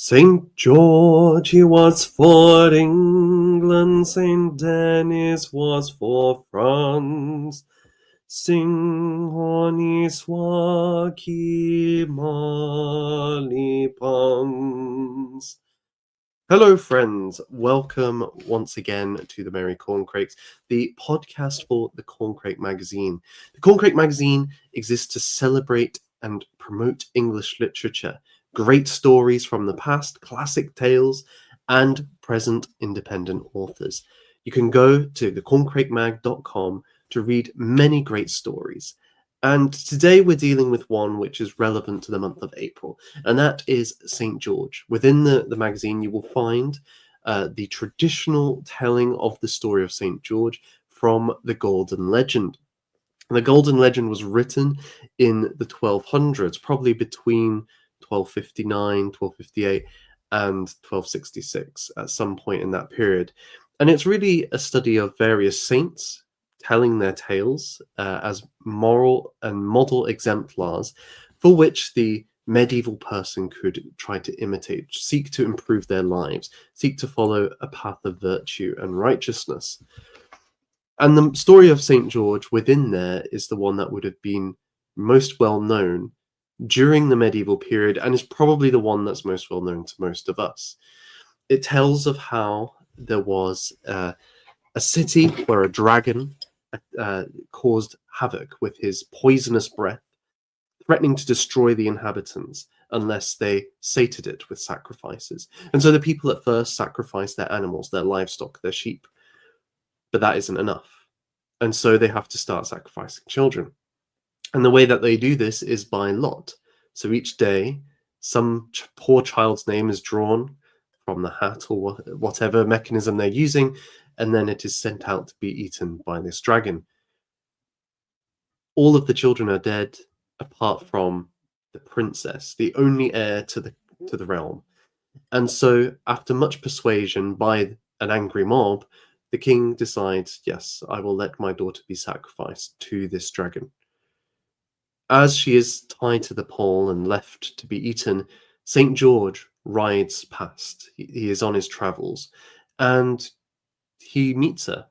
St. George, he was for England, St. Denis was for France. Sing honi swaki mali pons. Hello, friends. Welcome once again to the Merry Corncrakes, the podcast for the Corncrake magazine. The Corncrake magazine exists to celebrate and promote English literature, great stories from the past, classic tales, and present independent authors. You can go to thecorncrakemag.com to read many great stories. And today we're dealing with one which is relevant to the month of April, and that is St. George. Within the magazine, you will find the traditional telling of the story of St. George from the Golden Legend. The Golden Legend was written in the 1200s, probably between 1259, 1258, and 1266, at some point in that period. And it's really a study of various saints telling their tales as moral and model exemplars for which the medieval person could try to imitate, seek to improve their lives, seek to follow a path of virtue and righteousness. And the story of St. George within there is the one that would have been most well known during the medieval period and is probably the one that's most well known to most of us. It tells of how there was a city where a dragon caused havoc with his poisonous breath, threatening to destroy the inhabitants unless they sated it with sacrifices. And so the people at first sacrificed their animals, their livestock, their sheep. But that isn't enough. And so they have to start sacrificing children. And the way that they do this is by lot. So each day, some poor child's name is drawn from the hat or whatever mechanism they're using, and then it is sent out to be eaten by this dragon. All of the children are dead, apart from the princess, the only heir to the realm. And so, after much persuasion by an angry mob, the king decides, yes, I will let my daughter be sacrificed to this dragon. As she is tied to the pole and left to be eaten, St. George rides past. He is on his travels, and he meets her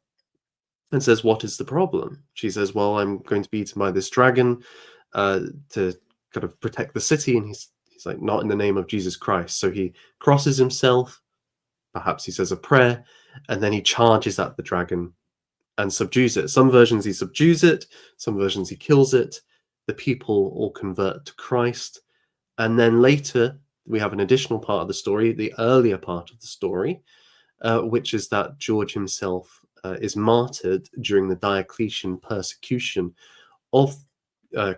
and says, what is the problem? She says, well, I'm going to be eaten by this dragon to kind of protect the city. And he's like, not in the name of Jesus Christ. So he crosses himself, perhaps he says a prayer, and then he charges at the dragon and subdues it. Some versions he subdues it, some versions he kills it. The people all convert to Christ. And then later, we have an additional part of the story, the earlier part of the story, which is that George himself is martyred during the Diocletian persecution of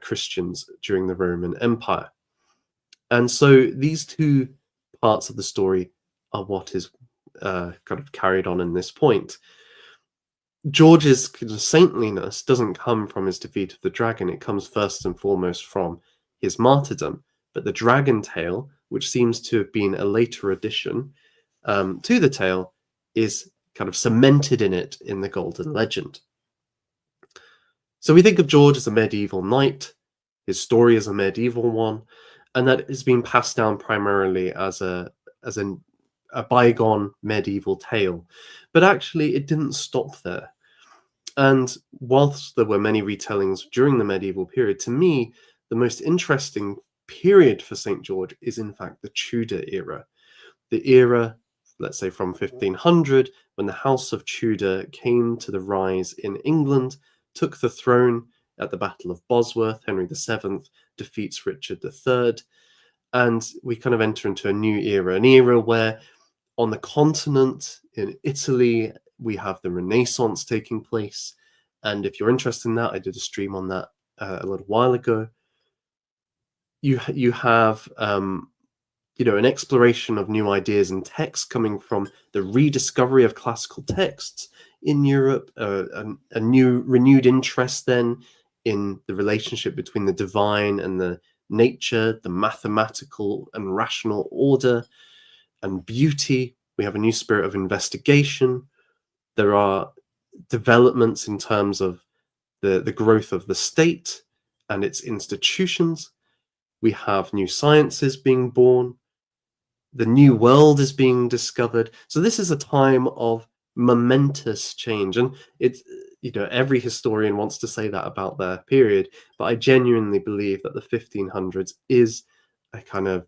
Christians during the Roman Empire. And so these two parts of the story are what is kind of carried on in this point. George's saintliness doesn't come from his defeat of the dragon. It comes first and foremost from his martyrdom. But the dragon tale, which seems to have been a later addition to the tale, is kind of cemented in it in the Golden Legend. So we think of George as a medieval knight, his story is a medieval one, and that is being passed down primarily as a bygone medieval tale. But actually, it didn't stop there. And whilst there were many retellings during the medieval period, to me, the most interesting period for St. George is, in fact, the Tudor era. The era, let's say, from 1500, when the House of Tudor came to the rise in England, took the throne at the Battle of Bosworth. Henry VII defeats Richard III. And we kind of enter into a new era, an era where on the continent, in Italy, we have the Renaissance taking place. And if you're interested in that, I did a stream on that a little while ago. You have an exploration of new ideas and texts coming from the rediscovery of classical texts in Europe, a new renewed interest then in the relationship between the divine and the nature, the mathematical and rational order and beauty. We have a new spirit of investigation. There are developments in terms of the growth of the state and its institutions. We have new sciences being born. the new world is being discovered. So this is a time of momentous change, and it's, every historian wants to say that about their period, but I genuinely believe that the 1500s is a kind of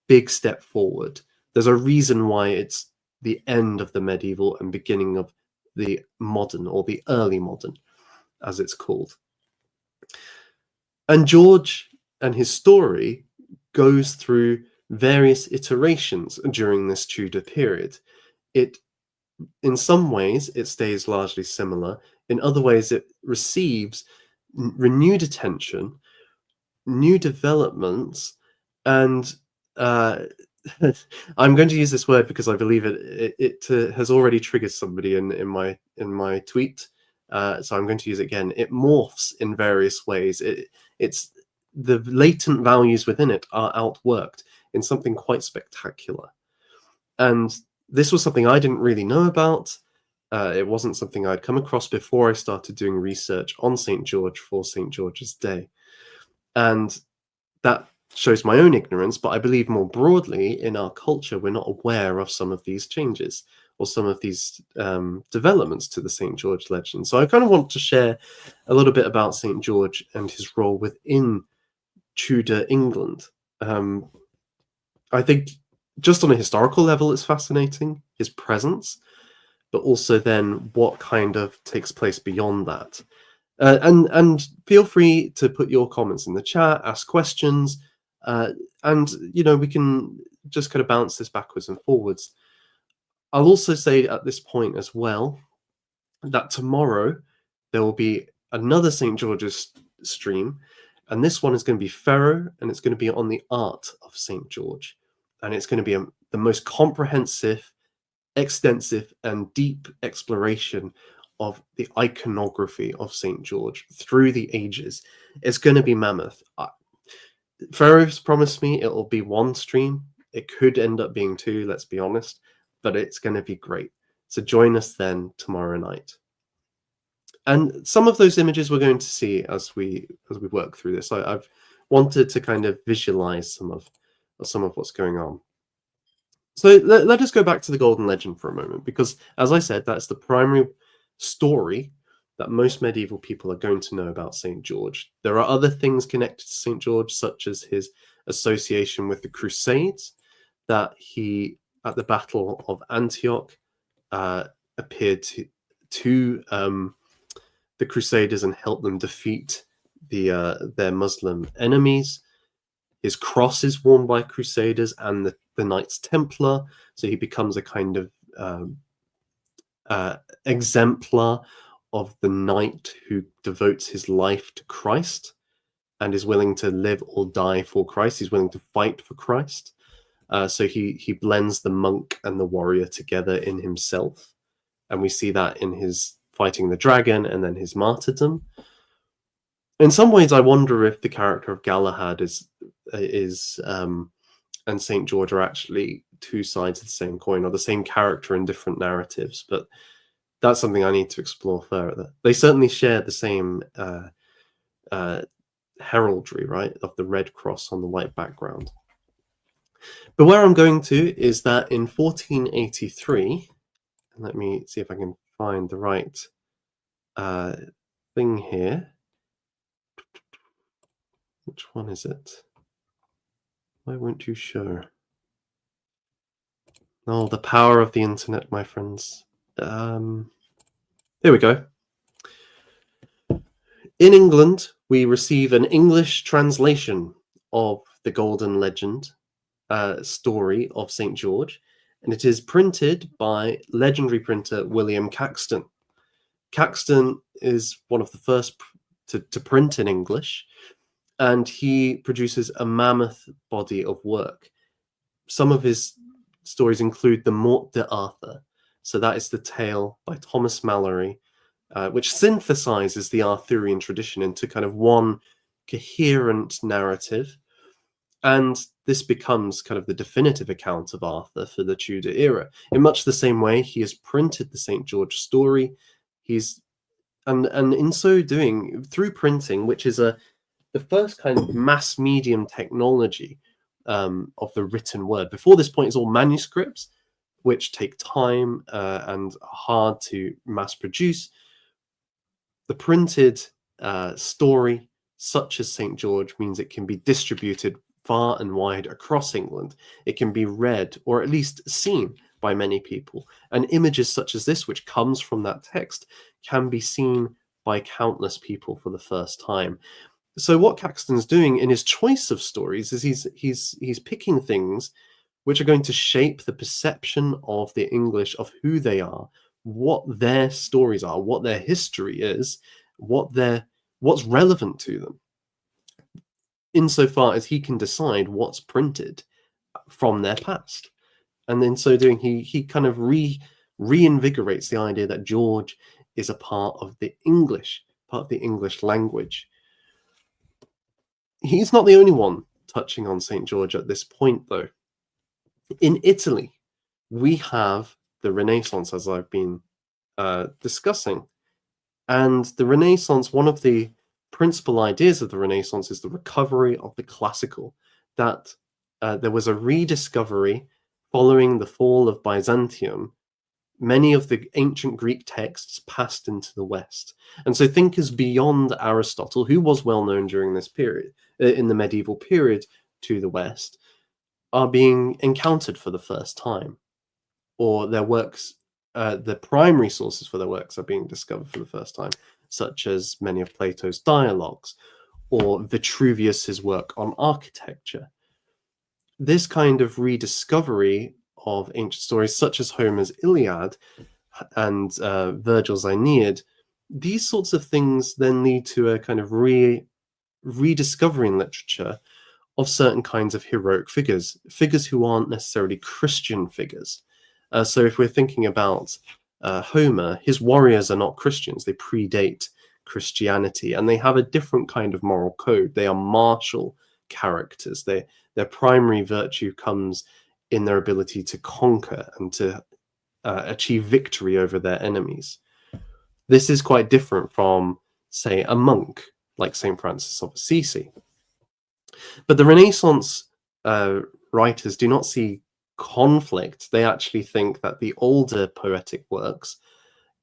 big step forward. There's a reason why it's the end of the medieval and beginning of the modern, or the early modern, as it's called. And George and his story goes through various iterations during this Tudor period. In some ways, it stays largely similar. In other ways, it receives renewed attention, new developments, and I'm going to use this word because I believe it has already triggered somebody in my tweet. So I'm going to use it again. It morphs in various ways. It's the latent values within it are outworked in something quite spectacular. And this was something I didn't really know about. It wasn't something I'd come across before I started doing research on St. George for St. George's Day. And that shows my own ignorance, but I believe more broadly in our culture, we're not aware of some of these changes or some of these developments to the St. George legend. So I kind of want to share a little bit about St. George and his role within Tudor England. I think just on a historical level, it's fascinating, his presence, but also then what kind of takes place beyond that. And feel free to put your comments in the chat, ask questions, and we can just kind of bounce this backwards and forwards. I'll also say at this point as well that tomorrow there will be another St. George's stream, and this one is going to be thorough, and it's going to be on the art of St. George, and it's going to be the most comprehensive, extensive, and deep exploration of the iconography of St. George through the ages. It's going to be mammoth. Pharaoh's promised me it'll be one stream. It could end up being two, let's be honest, but it's going to be great. So join us then tomorrow night. And some of those images we're going to see as we work through this. I've wanted to kind of visualize some of what's going on. So let us go back to the Golden Legend for a moment, because as I said, that's the primary story that most medieval people are going to know about St. George. There are other things connected to St. George, such as his association with the Crusades, that he, at the Battle of Antioch, appeared to the Crusaders and helped them defeat their Muslim enemies. His cross is worn by Crusaders and the Knights Templar, so he becomes a kind of exemplar of the knight who devotes his life to Christ and is willing to live or die for Christ. He's willing to fight for Christ. So he blends the monk and the warrior together in himself, and we see that in his fighting the dragon and then his martyrdom. In some ways, I wonder if the character of Galahad and St. George are actually two sides of the same coin, or the same character in different narratives, but that's something I need to explore further. They certainly share the same heraldry, right, of the red cross on the white background. But where I'm going to is that in 1483, let me see if I can find the right thing here. Which one is it? Why won't you show? Oh, the power of the internet, my friends. Here we go. In England, we receive an English translation of the Golden Legend story of St. George, and it is printed by legendary printer William Caxton. Caxton is one of the first to print in English, and he produces a mammoth body of work. Some of his stories include the Morte d'Arthur. So that is the tale by Thomas Malory, which synthesizes the Arthurian tradition into kind of one coherent narrative. And this becomes kind of the definitive account of Arthur for the Tudor era. In much the same way, he has printed the St. George story. And in so doing, through printing, which is the first kind of mass medium technology, of the written word. Before this point, it's all manuscripts, which take time and are hard to mass produce. The printed story, such as St. George, means it can be distributed far and wide across England. It can be read, or at least seen, by many people. And images such as this, which comes from that text, can be seen by countless people for the first time. So what Caxton's doing in his choice of stories is he's picking things which are going to shape the perception of the English of who they are, what their stories are, what their history is, what's relevant to them, insofar as he can decide what's printed from their past. And in so doing, he kind of reinvigorates the idea that George is a part of the English language. He's not the only one touching on St. George at this point, though. In Italy, we have the Renaissance, as I've been discussing. And the Renaissance, one of the principal ideas of the Renaissance is the recovery of the classical, that there was a rediscovery following the fall of Byzantium. Many of the ancient Greek texts passed into the West. And so thinkers beyond Aristotle, who was well known during this period, in the medieval period, to the West, are being encountered for the first time. Or their works, the primary sources for their works are being discovered for the first time, such as many of Plato's dialogues, or Vitruvius's work on architecture. This kind of rediscovery of ancient stories, such as Homer's Iliad and Virgil's Aeneid, these sorts of things then lead to a kind of rediscovery in literature of certain kinds of heroic figures who aren't necessarily Christian figures. So if we're thinking about Homer, his warriors are not Christians. They predate Christianity, and they have a different kind of moral code. They are martial characters. Their primary virtue comes in their ability to conquer and to achieve victory over their enemies. This is quite different from, say, a monk like St. Francis of Assisi. But the Renaissance writers do not see conflict. They actually think that the older poetic works,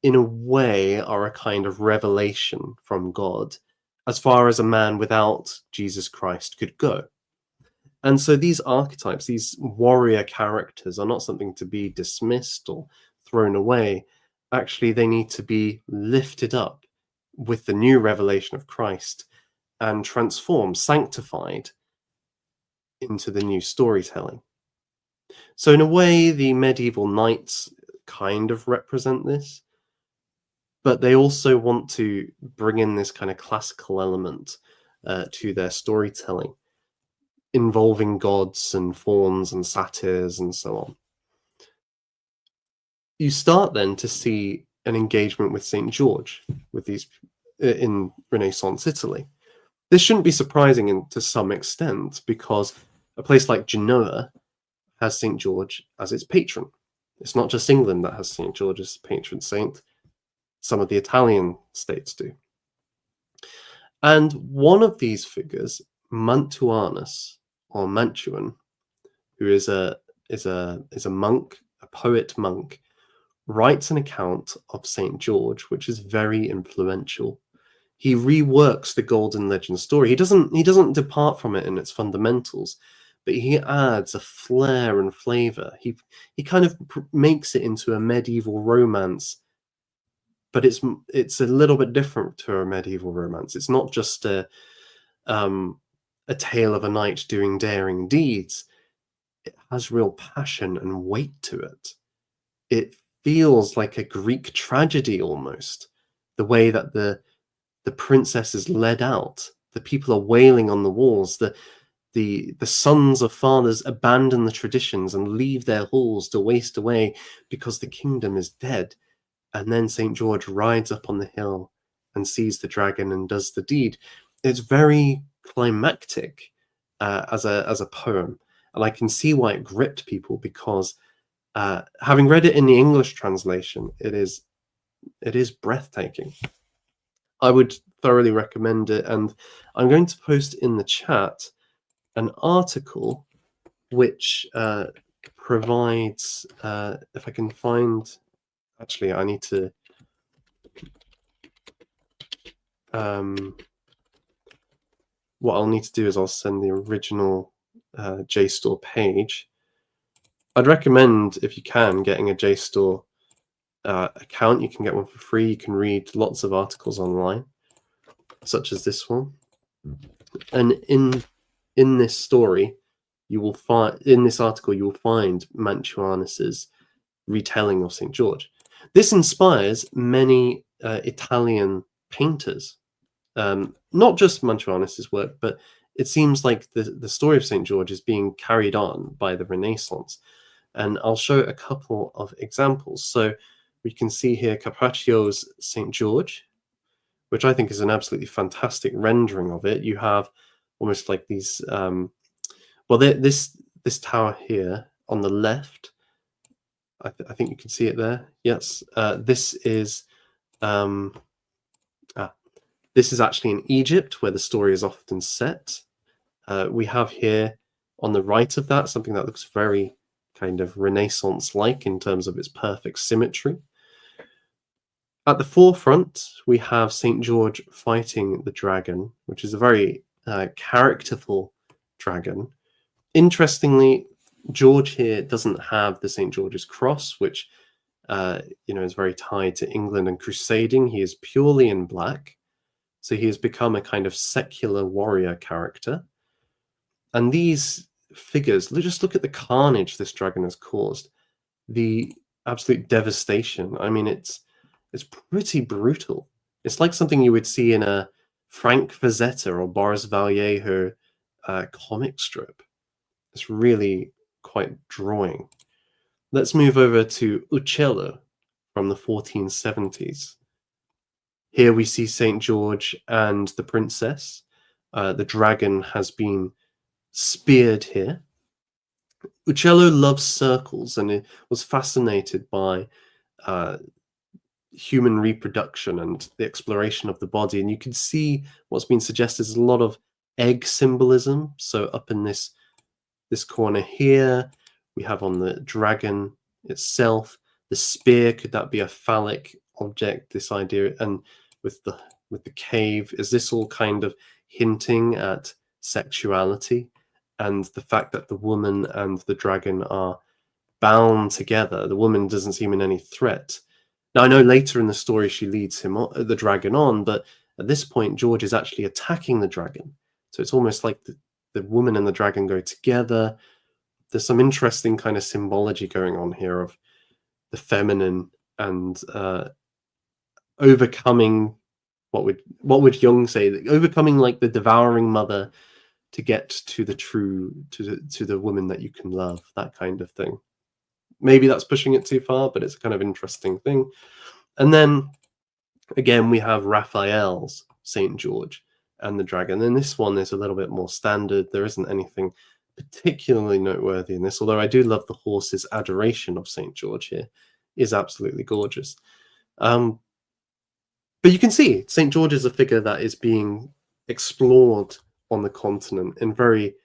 in a way, are a kind of revelation from God, as far as a man without Jesus Christ could go. And so these archetypes, these warrior characters, are not something to be dismissed or thrown away. Actually, they need to be lifted up with the new revelation of Christ and transformed, sanctified into the new storytelling. So in a way, the medieval knights kind of represent this, but they also want to bring in this kind of classical element to their storytelling, involving gods and fauns and satyrs and so on. You start then to see an engagement with St. George with these in Renaissance Italy. This shouldn't be surprising to some extent, because a place like Genoa has St. George as its patron. It's not just England that has St. George as patron saint. Some of the Italian states do. And one of these figures, Mantuanus, or Mantuan, who is a monk, a poet monk, writes an account of St. George, which is very influential. He reworks the Golden Legend story. He doesn't depart from it in its fundamentals, but he adds a flair and flavor. He kind of makes it into a medieval romance, but it's a little bit different to a medieval romance. It's not just a tale of a knight doing daring deeds. It has real passion and weight to it. It feels like a Greek tragedy almost, the way that the princess is led out. The people are wailing on the walls. The sons of fathers abandon the traditions and leave their halls to waste away because the kingdom is dead. And then St. George rides up on the hill and sees the dragon and does the deed. It's very climactic as a poem, and I can see why it gripped people, because having read it in the English translation, it is breathtaking. I would thoroughly recommend it, and I'm going to post in the chat an article which provides, if I can find, actually, I need to, what I'll need to do is I'll send the original JSTOR page. I'd recommend, if you can, getting a JSTOR account. You can get one for free. You can read lots of articles online, such as this one. And in this story, you will find, in this article, you will find Mantuanus's retelling of St. George. This inspires many Italian painters, not just Mantuanus's work, but it seems like the story of St. George is being carried on by the Renaissance. And I'll show a couple of examples. So we can see here Carpaccio's St. George, which I think is an absolutely fantastic rendering of it. You have almost like these, well, this tower here on the left, I think you can see it there. Yes, this is actually in Egypt, where the story is often set. We have here on the right of that something that looks very kind of Renaissance-like in terms of its perfect symmetry. At the forefront, we have St. George fighting the dragon, which is a very characterful dragon. Interestingly, George here doesn't have the St. George's cross, which is very tied to England and crusading. He is purely in black, so he has become a kind of secular warrior character. And these figures, just look at the carnage this dragon has caused, the absolute devastation. I mean, it's pretty brutal. It's like something you would see in a Frank Frazetta or Boris Vallejo comic strip. It's really quite drawing. Let's move over to Uccello from the 1470s. Here we see St. George and the princess. The dragon has been speared here. Uccello loves circles and was fascinated by human reproduction and the exploration of the body. And you can see what's been suggested is a lot of egg symbolism. So up in this corner here, we have on the dragon itself, the spear. Could that be a phallic object? This idea, and with the cave, is this all kind of hinting at sexuality and the fact that the woman and the dragon are bound together? The woman doesn't seem in any threat. Now, I know later in the story she leads the dragon on, but at this point, George is actually attacking the dragon. So it's almost like the woman and the dragon go together. There's some interesting kind of symbology going on here of the feminine and overcoming, what would Jung say? Overcoming like the devouring mother to get to the to the woman that you can love, that kind of thing. Maybe that's pushing it too far, but it's a kind of interesting thing. And then again, we have Raphael's St. George and the dragon. And this one is a little bit more standard. There isn't anything particularly noteworthy in this, although I do love the horse's adoration of St. George here. Is absolutely gorgeous. But you can see St. George is a figure that is being explored on the continent in very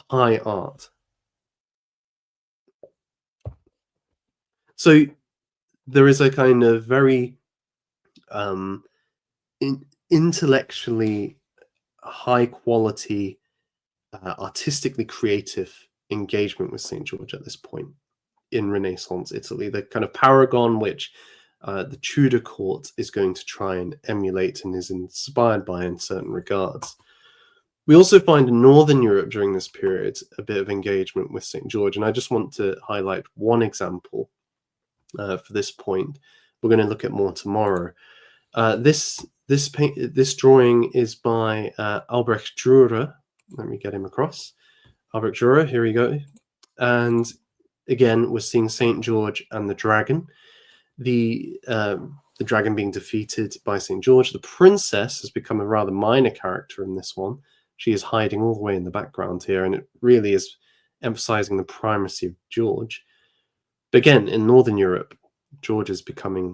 high art. So there is a kind of very intellectually high quality, artistically creative engagement with St. George at this point in Renaissance Italy, the kind of paragon which the Tudor court is going to try and emulate and is inspired by in certain regards. We also find in Northern Europe during this period a bit of engagement with St. George, and I just want to highlight one example for this point. We're going to look at more tomorrow. This drawing is by Albrecht Dürer. Let me get him across. Albrecht Dürer, here we go. And again, we're seeing St. George and the dragon. The dragon being defeated by St. George. The princess has become a rather minor character in this one. She is hiding all the way in the background here, and it really is emphasizing the primacy of George. But again, in Northern Europe, George has become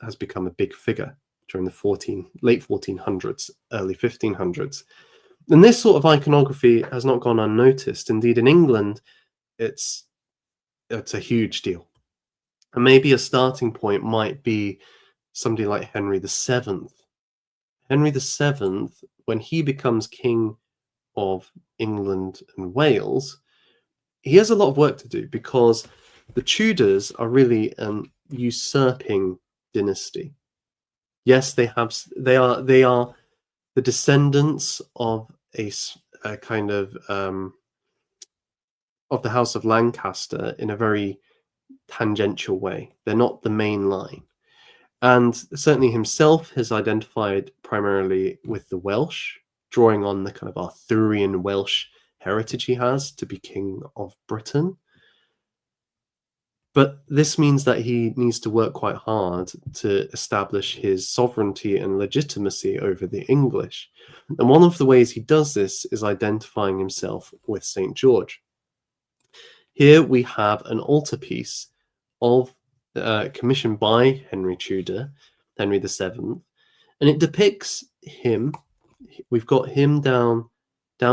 a big figure during the late 1400s, early 1500s. And this sort of iconography has not gone unnoticed. Indeed, in England, it's a huge deal. And maybe a starting point might be somebody like Henry VII. Henry VII, when he becomes king of England and Wales, he has a lot of work to do because the Tudors are really an usurping dynasty. Yes, they are the descendants of a kind of the House of Lancaster in a very tangential way. They're not the main line. And certainly himself has identified primarily with the Welsh, drawing on the kind of Arthurian Welsh heritage he has to be king of Britain. But this means that he needs to work quite hard to establish his sovereignty and legitimacy over the English. And one of the ways he does this is identifying himself with St. George. Here we have an altarpiece of commissioned by Henry Tudor, Henry VII, and it depicts him. We've got him down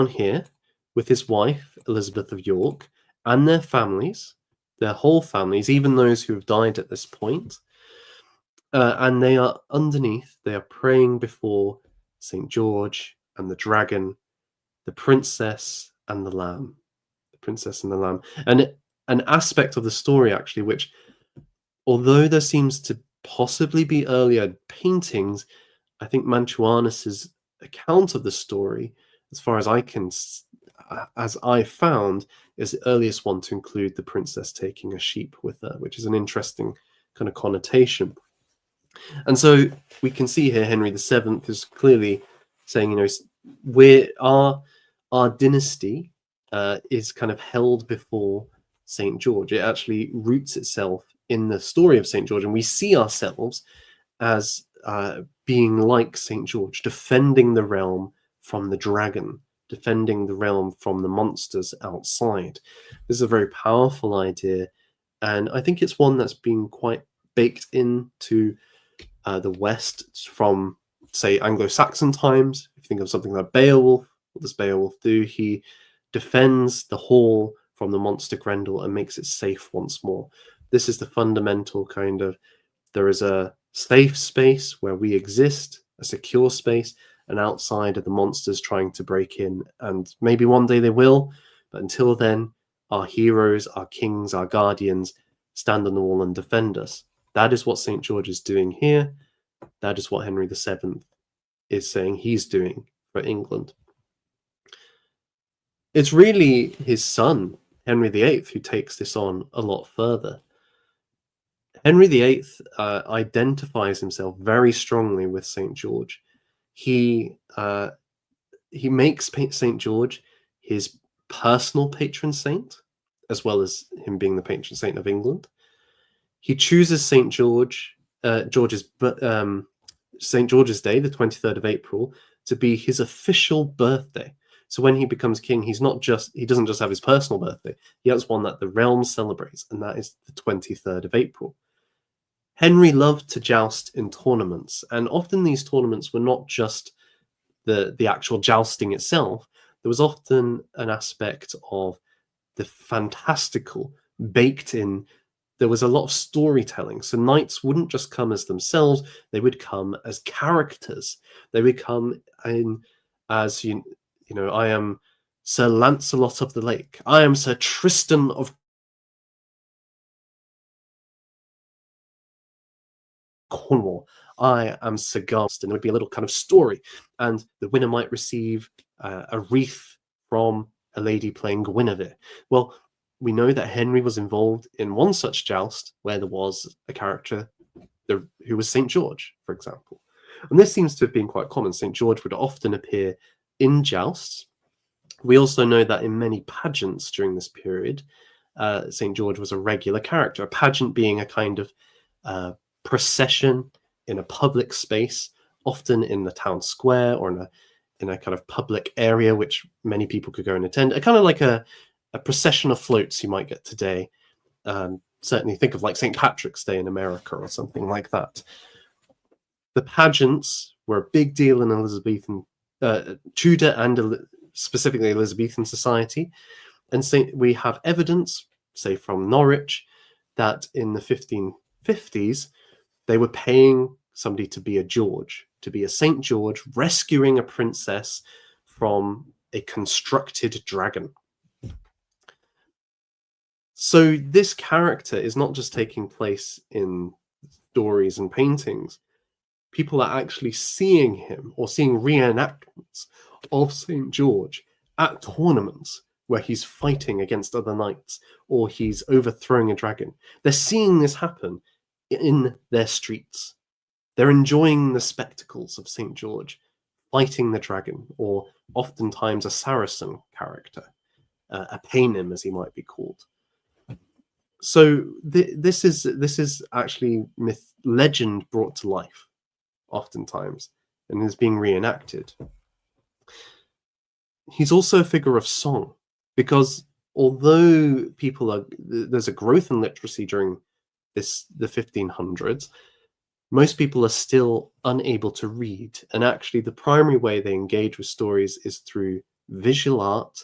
here with his wife Elizabeth of York and their families, their whole families, even those who have died at this point. And they are underneath. They are praying before St. George and the dragon, the princess and the lamb. The princess and the lamb. And an aspect of the story, actually, which, although there seems to possibly be earlier paintings, I think Mantuanus's account of the story, as far as I found, is the earliest one to include the princess taking a sheep with her, which is an interesting kind of connotation. And so we can see here Henry VII is clearly saying, our dynasty is kind of held before St. George. It actually roots itself in the story of St. George, and we see ourselves as being like St. George, defending the realm from the dragon, defending the realm from the monsters outside. This is a very powerful idea, and I think it's one that's been quite baked into the West from, say, Anglo-Saxon times. If you think of something like Beowulf, what does Beowulf do? He defends the hall from the monster Grendel and makes it safe once more. This is the fundamental kind of, there is a safe space where we exist, a secure space, and outside are the monsters trying to break in. And maybe one day they will, but until then, our heroes, our kings, our guardians stand on the wall and defend us. That is what St. George is doing here. That is what Henry VII is saying he's doing for England. It's really his son, Henry VIII, who takes this on a lot further. Henry VIII identifies himself very strongly with St. George. He makes St. George his personal patron saint, as well as him being the patron saint of England. He chooses St. George's Day, the 23rd of April, to be his official birthday. So when he becomes king, he doesn't just have his personal birthday. He has one that the realm celebrates, and that is the 23rd of April. Henry loved to joust in tournaments, and often these tournaments were not just the actual jousting itself. There was often an aspect of the fantastical baked in. There was a lot of storytelling. So knights wouldn't just come as themselves, they would come as characters. They would come in as, I am Sir Lancelot of the Lake. I am Sir Tristan of Cornwall. I am Sir Garston. It would be a little kind of story. And the winner might receive a wreath from a lady playing Guinevere. Well, we know that Henry was involved in one such joust where there was a character who was St. George, for example. And this seems to have been quite common. St. George would often appear in jousts. We also know that in many pageants during this period, St. George was a regular character, a pageant being a kind of procession in a public space, often in the town square or in a kind of public area which many people could go and attend. A kind of like a procession of floats you might get today. Certainly think of like St. Patrick's Day in America or something like that. The pageants were a big deal in Tudor and specifically Elizabethan society. And we have evidence, say from Norwich, that in the 1550s, they were paying somebody to be a George, to be a St. George, rescuing a princess from a constructed dragon. So this character is not just taking place in stories and paintings. People are actually seeing him or seeing reenactments of St. George at tournaments where he's fighting against other knights or he's overthrowing a dragon. They're seeing this happen in their streets. They're enjoying the spectacles of St. George fighting the dragon, or oftentimes a Saracen character, a paynim as he might be called. So this is actually legend brought to life, oftentimes, and is being reenacted. He's also a figure of song, because although there's a growth in literacy during the 1500s, most people are still unable to read, and actually the primary way they engage with stories is through visual art,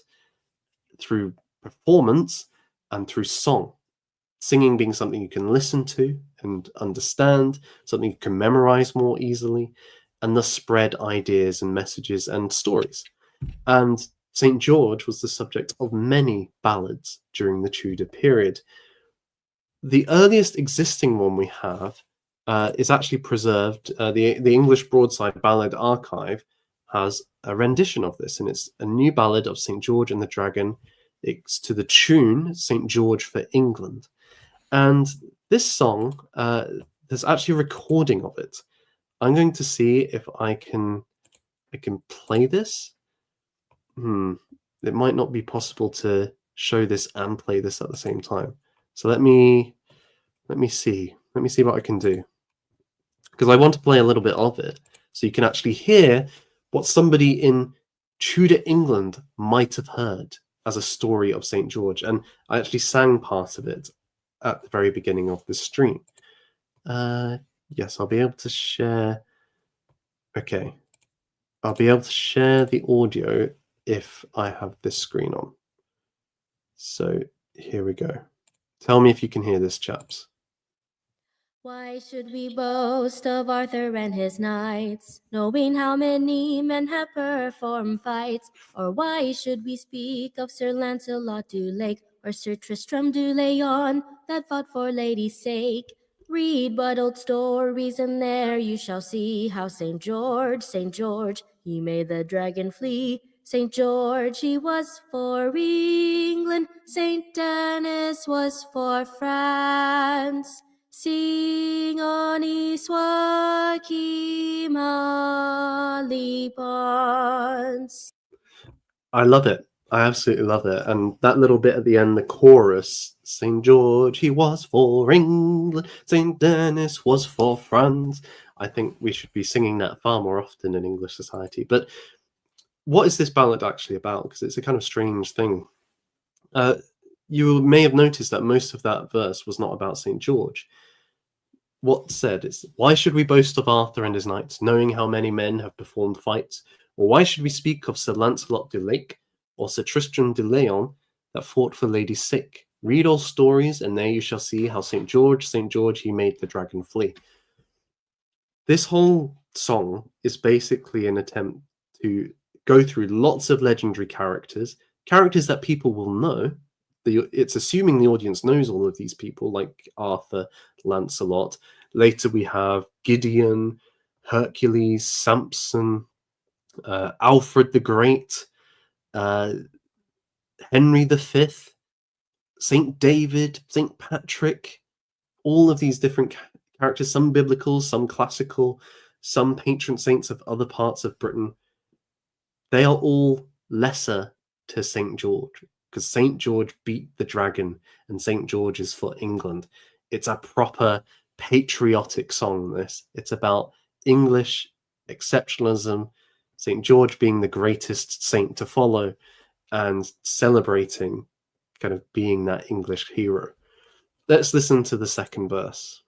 through performance, and through song. Singing being something you can listen to and understand, something you can memorize more easily, and thus spread ideas and messages and stories. And St. George was the subject of many ballads during the Tudor period. The earliest existing one we have is actually preserved. The English Broadside Ballad Archive has a rendition of this, and it's a new ballad of St. George and the Dragon. It's to the tune St. George for England. And this song, there's actually a recording of it. I'm going to see if I can play this. It might not be possible to show this and play this at the same time. So let me see. Let me see what I can do. Because I want to play a little bit of it so you can actually hear what somebody in Tudor England might have heard as a story of St. George. And I actually sang part of it at the very beginning of this stream. Yes, I'll be able to share. Okay. I'll be able to share the audio if I have this screen on. So here we go. Tell me if you can hear this, chaps. Why should we boast of Arthur and his knights, knowing how many men have performed fights? Or why should we speak of Sir Lancelot du Lake, or Sir Tristram du Lion, that fought for lady's sake? Read but old stories, and there you shall see how St. George, he made the dragon flee. St. George, he was for England, St. Denis was for France. Sing on Iswaki Malibons. I love it. I absolutely love it. And that little bit at the end, the chorus, St. George, he was for England, St. Denis was for France. I think we should be singing that far more often in English society. But what is this ballad actually about? Because it's a kind of strange thing. You may have noticed that most of that verse was not about St. George. What's said is, why should we boast of Arthur and his knights, knowing how many men have performed fights? Or why should we speak of Sir Lancelot du Lake or Sir Tristram de Lion that fought for lady's sake? Read all stories, and there you shall see how St. George, he made the dragon flee. This whole song is basically an attempt to go through lots of legendary characters that people will know. It's assuming the audience knows all of these people, like Arthur, Lancelot. Later we have Gideon, Hercules, Samson, Alfred the Great, Henry V, Saint David, Saint Patrick, all of these different characters, some biblical, some classical, some patron saints of other parts of Britain. They are all lesser to Saint George, because St. George beat the dragon and St. George is for England. It's a proper patriotic song, this. It's about English exceptionalism, St. George being the greatest saint to follow, and celebrating kind of being that English hero. Let's listen to the second verse.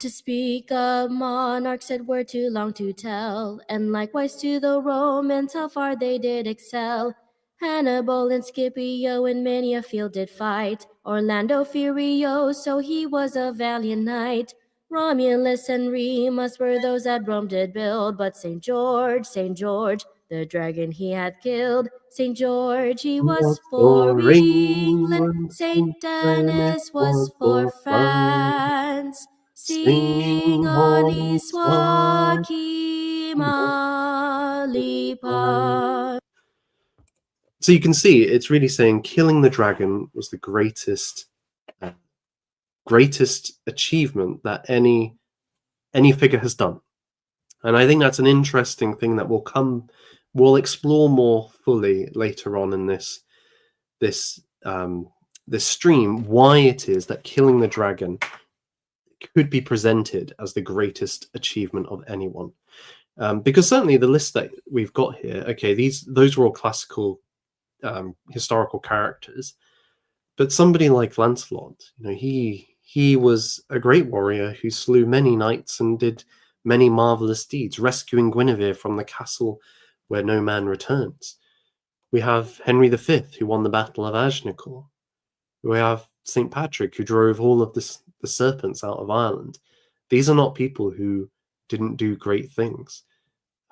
To speak of monarchs it were too long to tell, and likewise to the Romans how far they did excel. Hannibal and Scipio in many a field did fight, Orlando Furioso he was a valiant knight. Romulus and Remus were those that Rome did build, but St. George, the dragon he had killed. St. George he was for England, St. Denis was for France. Sing Honey Swaki Malipan. So you can see it's really saying killing the dragon was the greatest achievement that any figure has done. And I think that's an interesting thing that we'll explore more fully later on in this stream, why it is that killing the dragon could be presented as the greatest achievement of anyone. Because certainly the list that we've got here, okay, those were all classical historical characters, but somebody like Lancelot, he was a great warrior who slew many knights and did many marvelous deeds, rescuing Guinevere from the castle where no man returns. We have Henry V, who won the Battle of Agincourt. We have St. Patrick, who drove all of the serpents out of Ireland. These are not people who didn't do great things.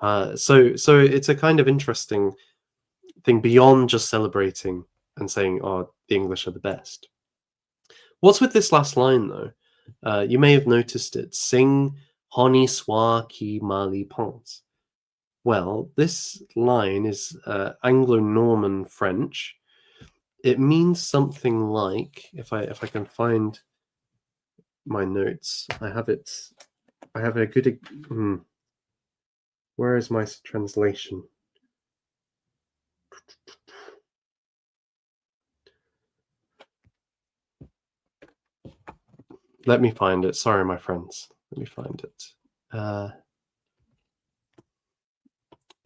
So it's a kind of interesting thing beyond just celebrating and saying, oh, the English are the best. What's with this last line, though? You may have noticed it. Sing honi soit qui mal y pense. Well, this line is Anglo-Norman French. It means something like, if I can find my notes, I have a good. Where is my translation? Let me find it. Sorry, my friends. Let me find it.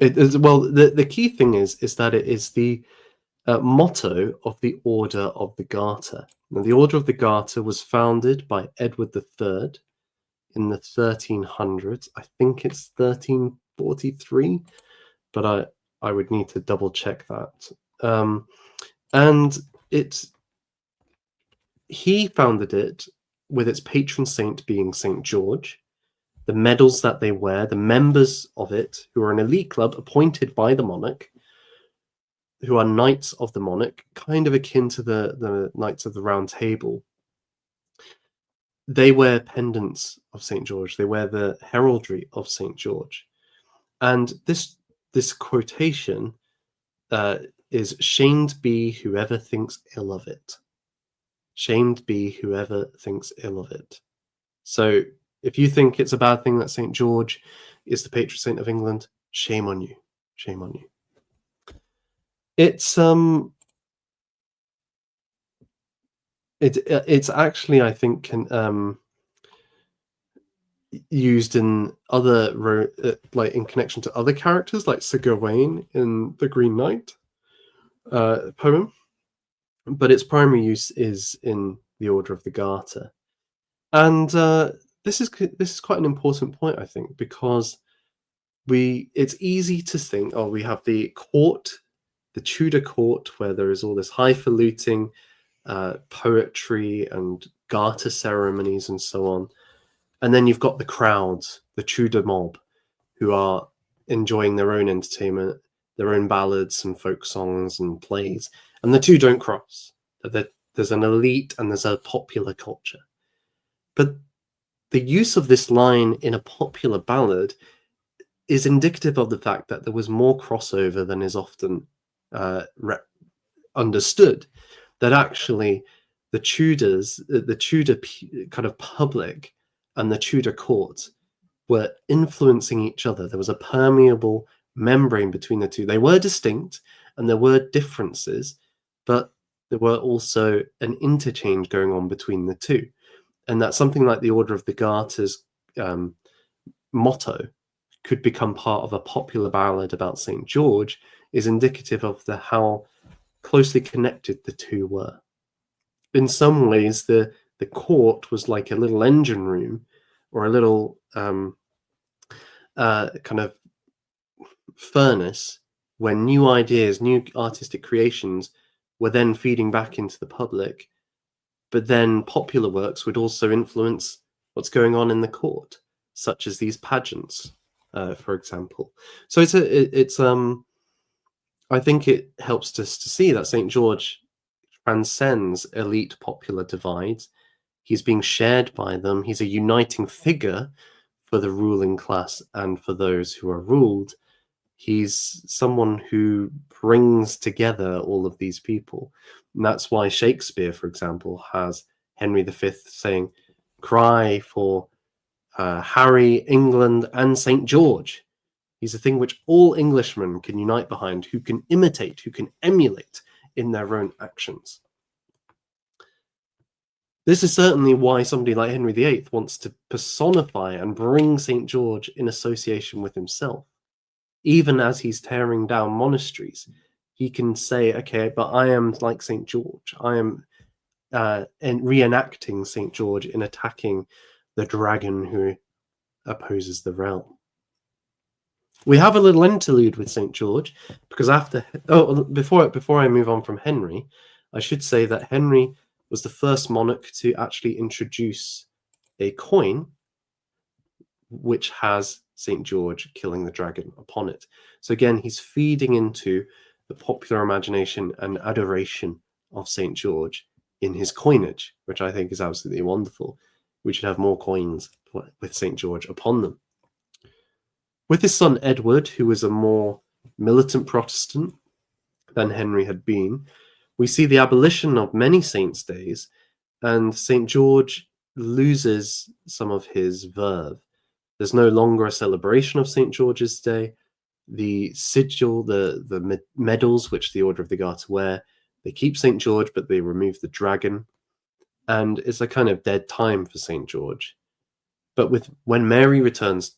The key thing is that it is the motto of the Order of the Garter. Now, the Order of the Garter was founded by Edward III in the 1300s. I think it's 1343, but I would need to double check that. And he founded it with its patron saint being St. George. The medals that they wear, the members of it, who are an elite club appointed by the monarch, who are knights of the monarch, kind of akin to the Knights of the Round Table. They wear pendants of St. George. They wear the heraldry of St. George. And this quotation is, shamed be whoever thinks ill of it. Shamed be whoever thinks ill of it. So if you think it's a bad thing that St. George is the patron saint of England, shame on you. Shame on you. It's actually, I think, used in other like in connection to other characters, like Sir Gawain in the Green Knight poem, but its primary use is in the Order of the Garter. And this is quite an important point, I think, because it's easy to think, oh, we have the court, the Tudor court, where there is all this highfalutin poetry and garter ceremonies and so on. And then you've got the crowds, the Tudor mob, who are enjoying their own entertainment, their own ballads and folk songs and plays. And the two don't cross. There's an elite and there's a popular culture. But the use of this line in a popular ballad is indicative of the fact that there was more crossover than is often understood. That actually the Tudor kind of public and the Tudor court were influencing each other. There was a permeable membrane between the two. They were distinct and there were differences, but there were also an interchange going on between the two. And that something like the Order of the Garter's motto could become part of a popular ballad about St. George is indicative of how closely connected the two were. In some ways, the court was like a little engine room or a little kind of furnace where new ideas, new artistic creations were then feeding back into the public, but then popular works would also influence what's going on in the court, such as these pageants, for example. So it's I think it helps us to see that St. George transcends elite popular divides. He's being shared by them. He's a uniting figure for the ruling class and for those who are ruled. He's someone who brings together all of these people. And that's why Shakespeare, for example, has Henry V saying, "Cry for Harry, England, and St. George." He's a thing which all Englishmen can unite behind, who can imitate, who can emulate in their own actions. This is certainly why somebody like Henry VIII wants to personify and bring St. George in association with himself. Even as he's tearing down monasteries, he can say, okay, but I am like St. George. I am reenacting St. George in attacking the dragon who opposes the realm. We have a little interlude with St. George, because before I move on from Henry, I should say that Henry was the first monarch to actually introduce a coin which has St. George killing the dragon upon it. So again, he's feeding into the popular imagination and adoration of St. George in his coinage, which I think is absolutely wonderful. We should have more coins with St. George upon them. With his son Edward, who was a more militant Protestant than Henry had been, we see the abolition of many saints' days, and St. George loses some of his verve. There's no longer a celebration of St. George's Day. The sigil, the medals which the Order of the Garter wear, they keep St. George, but they remove the dragon. And it's a kind of dead time for St. George. But when Mary returns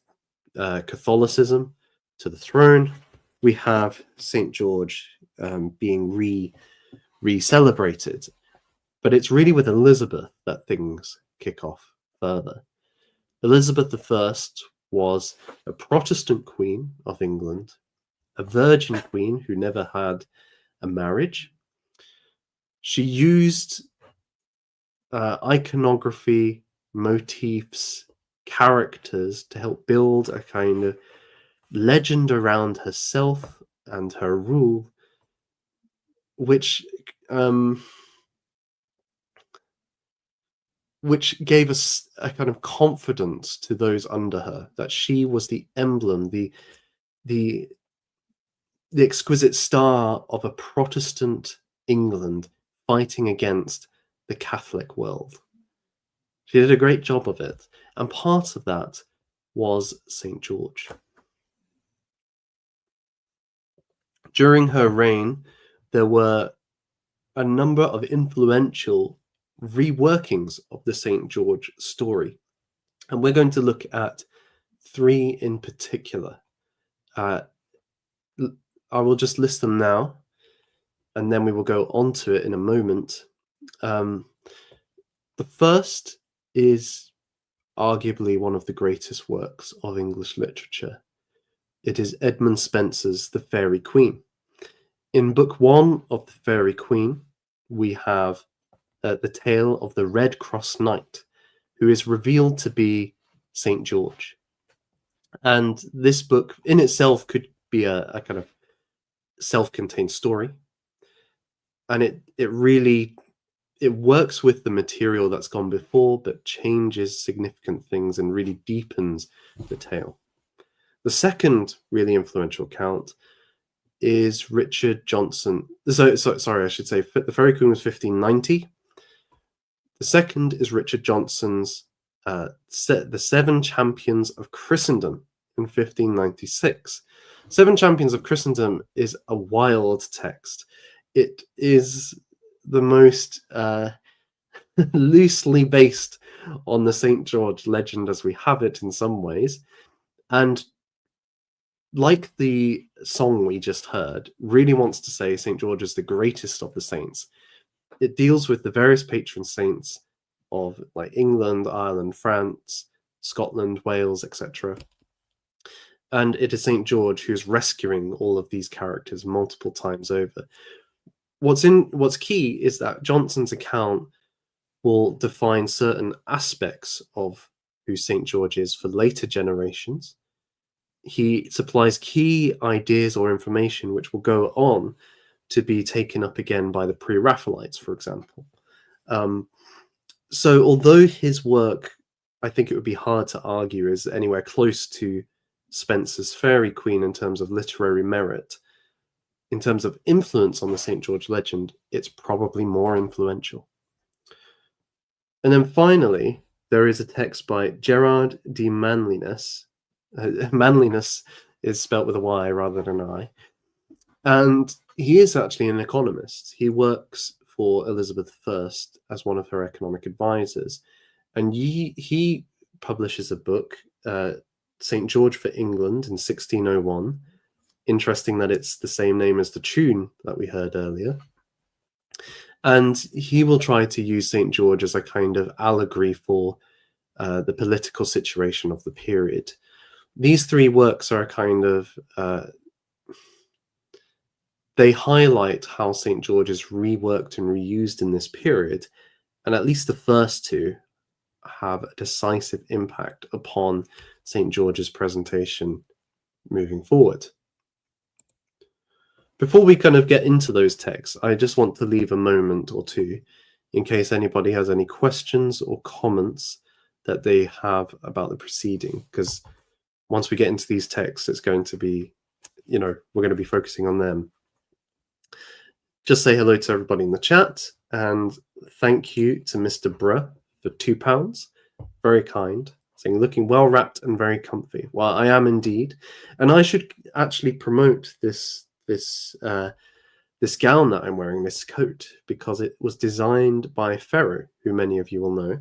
Catholicism to the throne, we have St. George being re-celebrated. But it's really with Elizabeth that things kick off further. Elizabeth I was a Protestant queen of England, a virgin queen who never had a marriage. She used iconography, motifs, characters to help build a kind of legend around herself and her rule, which gave us a kind of confidence to those under her, that she was the emblem, the exquisite star of a Protestant England fighting against the Catholic world. She did a great job of it, and part of that was St. George. During her reign, there were a number of influential reworkings of the St. George story, and we're going to look at three in particular. I will just list them now, and then we will go on to it in a moment. The first is arguably one of the greatest works of English literature. It is Edmund Spenser's The Faerie Queene. In book 1 of The Faerie Queene, we have the tale of the Red Cross Knight, who is revealed to be St. George. And this book in itself could be a kind of self-contained story. And it works with the material that's gone before, but changes significant things and really deepens the tale. The second really influential account is Richard Johnson. Sorry, I should say The Faerie Queene was 1590. The second is Richard Johnson's The Seven Champions of Christendom in 1596. Seven Champions of Christendom is a wild text. It is the most loosely based on the St. George legend as we have it in some ways. And like the song we just heard, really wants to say St. George is the greatest of the saints. It deals with the various patron saints of like England, Ireland, France, Scotland, Wales, etc. And it is St. George who's rescuing all of these characters multiple times over. What's key is that Johnson's account will define certain aspects of who St. George is for later generations. He supplies key ideas or information which will go on to be taken up again by the Pre-Raphaelites, for example. So although his work, I think it would be hard to argue, is anywhere close to Spenser's Fairy Queen in terms of literary merit, in terms of influence on the St. George legend, it's probably more influential. And then finally, there is a text by Gerard de Manliness. Manliness is spelt with a Y rather than an I. And he is actually an economist. He works for Elizabeth I as one of her economic advisors. And he publishes a book, St. George for England, in 1601. Interesting that it's the same name as the tune that we heard earlier. And he will try to use St. George as a kind of allegory for the political situation of the period. These three works are a kind of, they highlight how St. George is reworked and reused in this period, and at least the first two have a decisive impact upon St. George's presentation moving forward. Before we kind of get into those texts, I just want to leave a moment or two in case anybody has any questions or comments that they have about the proceeding, because once we get into these texts, it's going to be, we're going to be focusing on them. Just say hello to everybody in the chat, and thank you to Mr. Bruh for £2. Very kind. Saying looking well wrapped and very comfy. Well, I am indeed, and I should actually promote this gown that I'm wearing, this coat, because it was designed by Ferro, who many of you will know.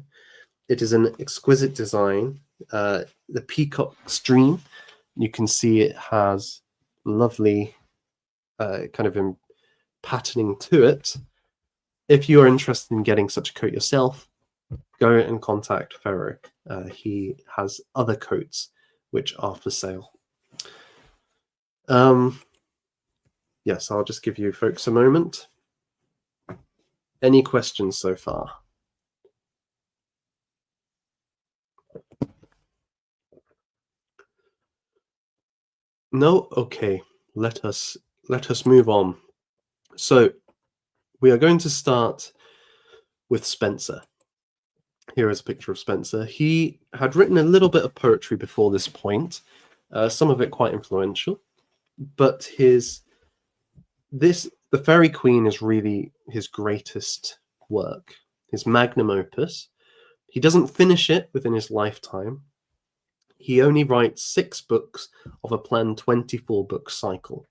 It is an exquisite design. The peacock stream, you can see it has lovely kind of patterning to it. If you are interested in getting such a coat yourself, go and contact Ferro. He has other coats which are for sale. Yes, I'll just give you folks a moment. Any questions so far? No? Okay. Let us move on. So we are going to start with Spenser. Here is a picture of Spenser. He had written a little bit of poetry before this point, some of it quite influential, but The Fairy Queen is really his greatest work, his magnum opus. He doesn't finish it within his lifetime. He only writes 6 books of a planned 24-book cycle,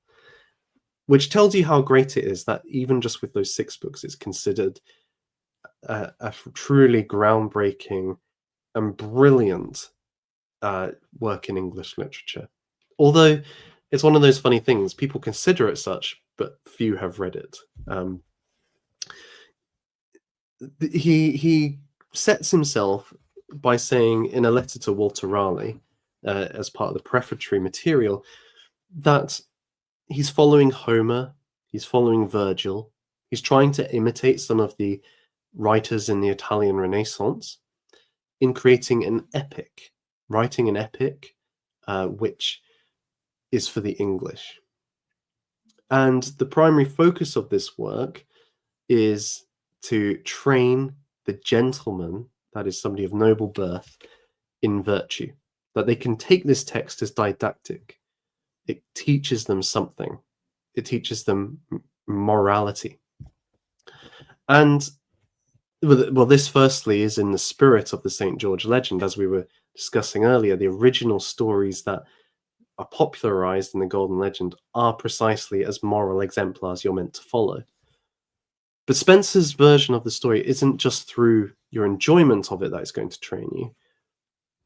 which tells you how great it is that even just with those 6 books, it's considered a truly groundbreaking and brilliant work in English literature. Although it's one of those funny things, people consider it such, but few have read it. He sets himself by saying in a letter to Walter Raleigh, as part of the prefatory material, that he's following Homer, he's following Virgil, he's trying to imitate some of the writers in the Italian Renaissance in creating an epic, writing an epic which is for the English. And the primary focus of this work is to train the gentleman, that is somebody of noble birth, in virtue, that they can take this text as didactic. It teaches them something. It teaches them morality. And well, this firstly is in the spirit of the St. George legend, as we were discussing earlier. The original stories that are popularized in the Golden Legend are precisely as moral exemplars you're meant to follow. But Spenser's version of the story isn't just through your enjoyment of it that it's going to train you.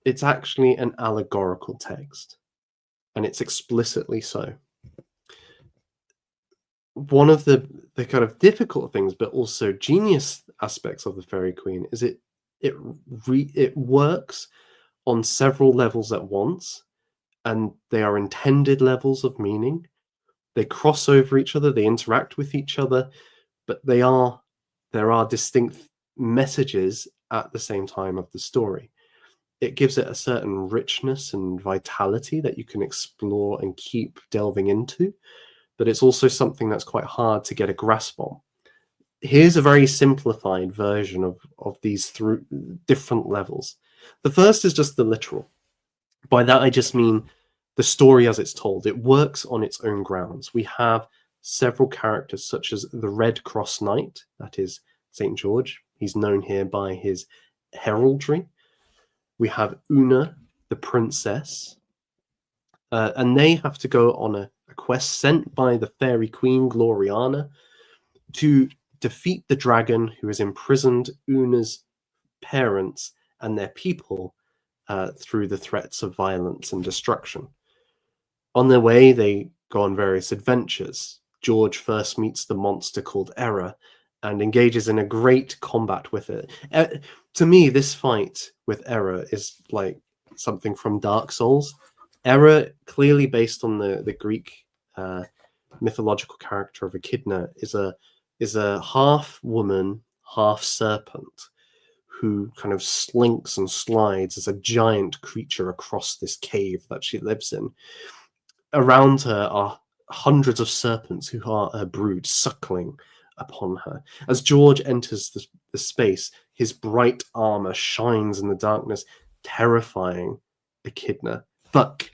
It's actually an allegorical text, and it's explicitly so. One of the kind of difficult things, but also genius aspects of the Fairy Queen is it works on several levels at once, and they are intended levels of meaning. They cross over each other, they interact with each other, but there are distinct messages at the same time of the story. It gives it a certain richness and vitality that you can explore and keep delving into, but it's also something that's quite hard to get a grasp on. Here's a very simplified version of these through different levels. The first is just the literal. By that I just mean the story as it's told. It works on its own grounds. We have several characters such as the Red Cross Knight, that is St. George. He's known here by his heraldry. We have Una, the princess, and they have to go on a quest sent by the fairy queen Gloriana to defeat the dragon who has imprisoned Una's parents and their people through the threats of violence and destruction. On their way, they go on various adventures. George first meets the monster called Error and engages in a great combat with it. To me, this fight with Error is like something from Dark Souls. Error, clearly based on the Greek mythological character of Echidna, is a half woman, half serpent who kind of slinks and slides as a giant creature across this cave that she lives in. Around her are hundreds of serpents who are her brood, suckling upon her. As George enters the space, his bright armor shines in the darkness, terrifying Echidna. But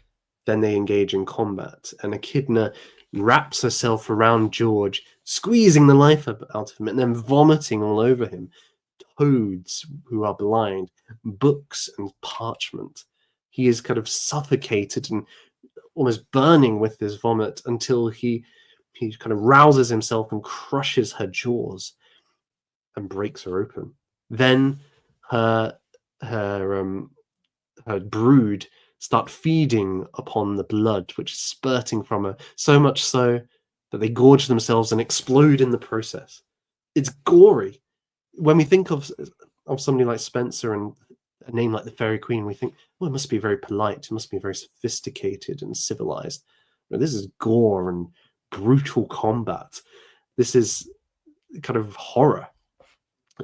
then they engage in combat, and Echidna wraps herself around George, squeezing the life out of him, and then vomiting all over him. Toads who are blind, books and parchment. He is kind of suffocated and almost burning with this vomit until he kind of rouses himself and crushes her jaws and breaks her open. Then her brood start feeding upon the blood which is spurting from her, so much so that they gorge themselves and explode in the process. It's gory. When we think of somebody like Spencer and a name like the Fairy Queen, we think, well, it must be very polite, it must be very sophisticated and civilized. But this is gore and brutal combat. This is kind of horror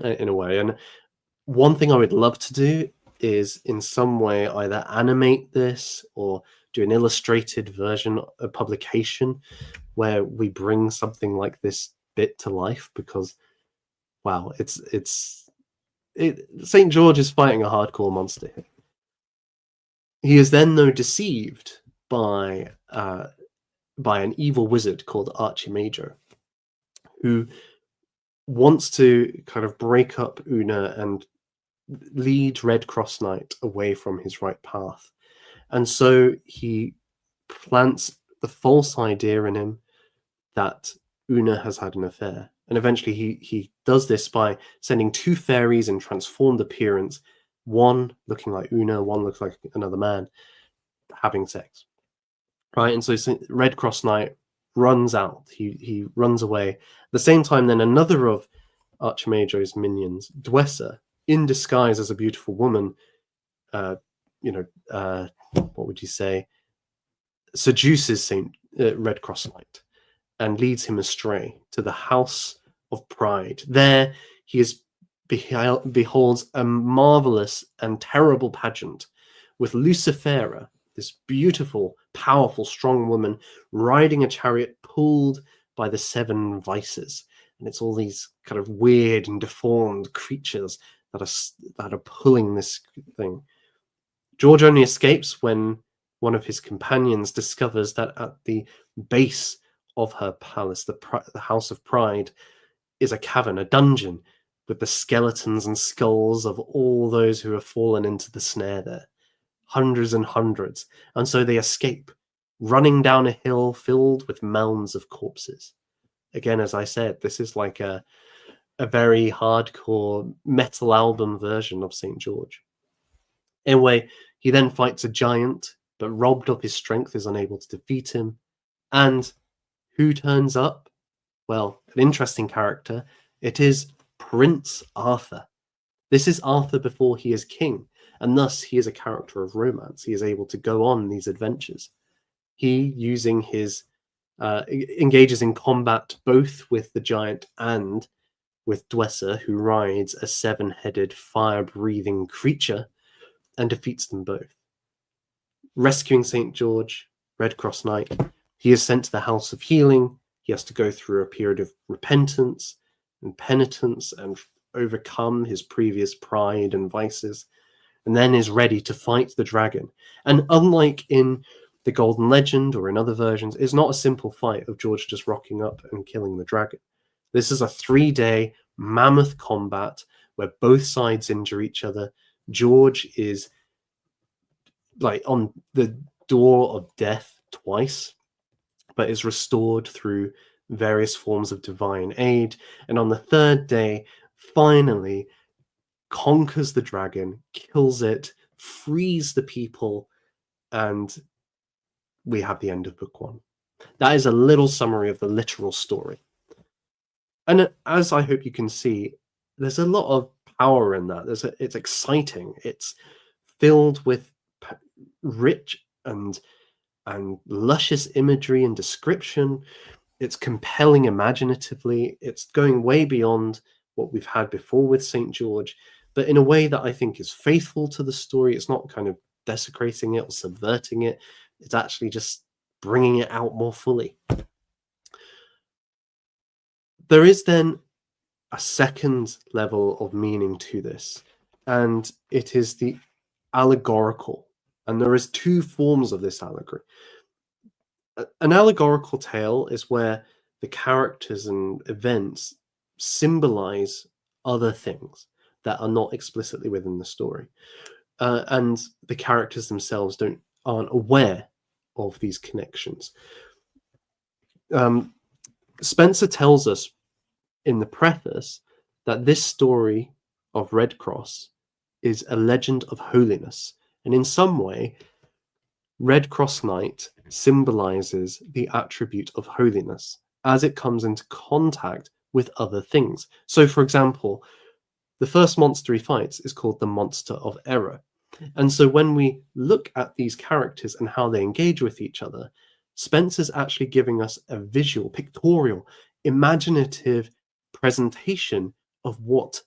in a way. And one thing I would love to do is in some way either animate this or do an illustrated version of publication where we bring something like this bit to life, because wow, St. George is fighting a hardcore monster here. He is then, though, deceived by an evil wizard called Archimago, who wants to kind of break up Una and lead Red Cross Knight away from his right path. And so he plants the false idea in him that Una has had an affair. And eventually he does this by sending two fairies in transformed appearance, one looking like Una, one looks like another man, having sex. Right? And so Red Cross Knight runs out. He runs away. At the same time, then another of Archimago's minions, Dwessa, in disguise as a beautiful woman, what would you say, seduces Red Cross Knight and leads him astray to the House of Pride. There he beholds a marvelous and terrible pageant with Lucifera, this beautiful, powerful, strong woman riding a chariot pulled by the seven vices. And it's all these kind of weird and deformed creatures that are pulling this thing. George only escapes when one of his companions discovers that at the base of her palace, the House of Pride, is a cavern, a dungeon, with the skeletons and skulls of all those who have fallen into the snare there. Hundreds and hundreds. And so they escape, running down a hill filled with mounds of corpses. Again, as I said, this is like a very hardcore metal album version of St. George. Anyway, he then fights a giant, but robbed of his strength is unable to defeat him. And who turns up? Well, an interesting character. It is Prince Arthur. This is Arthur before he is king, and thus he is a character of romance. He is able to go on these adventures. He, using his engages in combat both with the giant and with Dwesser, who rides a 7-headed fire-breathing creature, and defeats them both. Rescuing St. George, Red Cross Knight, he is sent to the House of Healing. He has to go through a period of repentance and penitence and overcome his previous pride and vices, and then is ready to fight the dragon. And unlike in the Golden Legend or in other versions, it's not a simple fight of George just rocking up and killing the dragon. This is a 3-day mammoth combat where both sides injure each other. George is like on the door of death twice, but is restored through various forms of divine aid. And on the 3rd day, finally conquers the dragon, kills it, frees the people, and we have the end of book 1. That is a little summary of the literal story. And as I hope you can see, there's a lot of power in that. It's exciting. It's filled with rich and luscious imagery and description. It's compelling imaginatively. It's going way beyond what we've had before with St. George, but in a way that I think is faithful to the story. It's not kind of desecrating it or subverting it. It's actually just bringing it out more fully. There is then a second level of meaning to this, and it is the allegorical. And there is 2 forms of this allegory. An allegorical tale is where the characters and events symbolize other things that are not explicitly within the story, and the characters themselves aren't aware of these connections. Spencer tells us in the preface that this story of Red Cross is a legend of holiness, and in some way, Red Cross Knight symbolizes the attribute of holiness as it comes into contact with other things. So, for example, the first monster he fights is called the Monster of Error. And so when we look at these characters and how they engage with each other, Spencer's actually giving us a visual, pictorial, imaginative presentation of what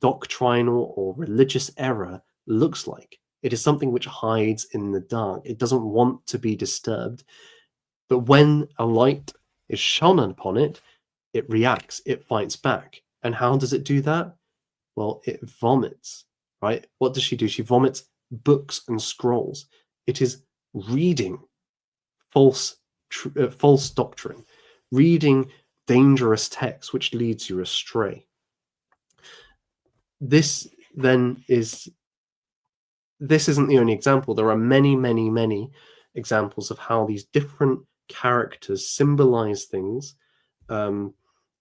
doctrinal or religious error looks like. It is something which hides in the dark. It doesn't want to be disturbed. But when a light is shone upon it, it reacts, it fights back. And how does it do that? Well, it vomits, right? What does she do? She vomits books and scrolls. It is reading false doctrine, reading dangerous text, which leads you astray. This isn't the only example. There are many, many, many examples of how these different characters symbolize things,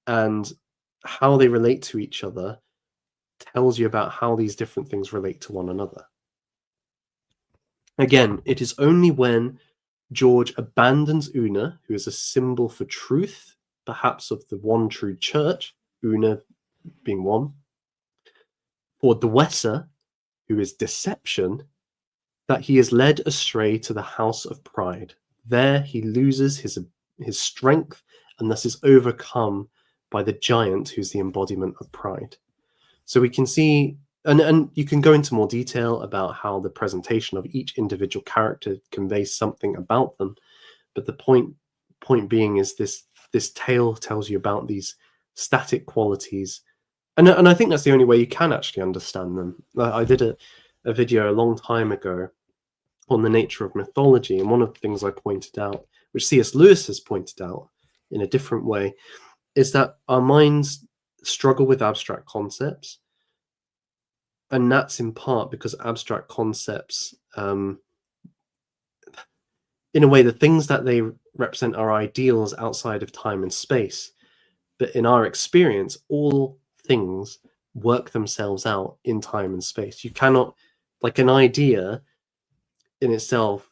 and how they relate to each other tells you about how these different things relate to one another. Again, it is only when George abandons Una, who is a symbol for truth, perhaps of the one true church, Una being one, or Dwesser, who is deception, that he is led astray to the house of pride. There he loses his strength and thus is overcome by the giant who's the embodiment of pride. So we can see, and you can go into more detail about how the presentation of each individual character conveys something about them, but the point being is this tale tells you about these static qualities, and I think that's the only way you can actually understand them. I did a video a long time ago on the nature of mythology, and one of the things I pointed out, which C.S. Lewis has pointed out in a different way, is that our minds struggle with abstract concepts, and that's in part because abstract concepts, in a way, the things that they represent are ideals outside of time and space, but in our experience, all things work themselves out in time and space. You cannot, like, an idea in itself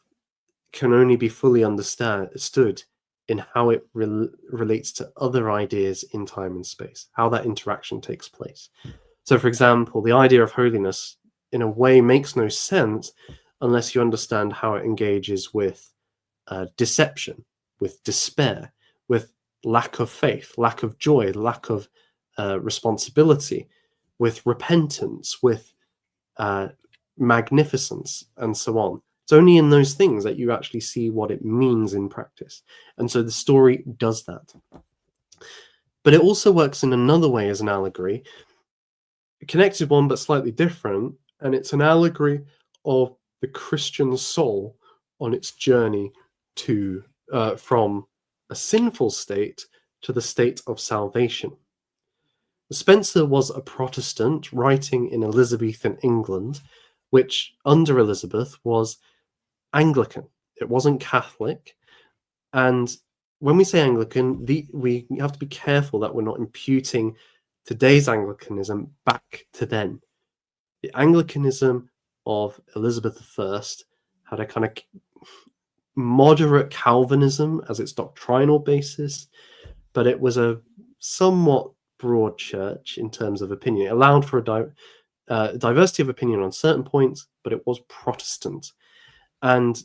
can only be fully understood in how it relates to other ideas in time and space, how that interaction takes place. So, for example, the idea of holiness in a way makes no sense unless you understand how it engages with deception, with despair, with lack of faith, lack of joy, lack of responsibility, with repentance, with magnificence, and so on. It's only in those things that you actually see what it means in practice. And so the story does that. But it also works in another way as an allegory, a connected one but slightly different, and it's an allegory of the Christian soul on its journey to from a sinful state to the state of salvation. Spencer was a Protestant writing in Elizabethan England, which under Elizabeth was Anglican. It wasn't Catholic. And when we say Anglican, we have to be careful that we're not imputing today's Anglicanism back to then. The Anglicanism of Elizabeth I had a kind of moderate Calvinism as its doctrinal basis, but it was a somewhat broad church in terms of opinion. It allowed for a diversity of opinion on certain points, but it was Protestant. And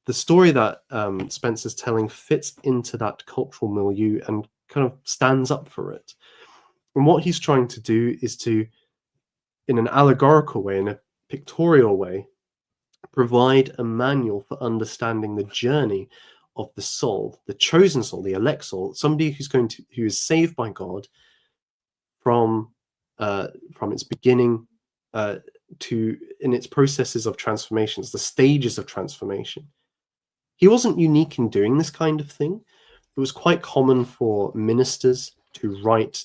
the story that Spencer's telling fits into that cultural milieu and kind of stands up for it. And what he's trying to do is to, in an allegorical way, in a pictorial way, provide a manual for understanding the journey of the soul, the chosen soul, the elect soul, somebody who is saved by God from its beginning to in its processes of transformations, the stages of transformation. He wasn't unique in doing this kind of thing. It was quite common for ministers to write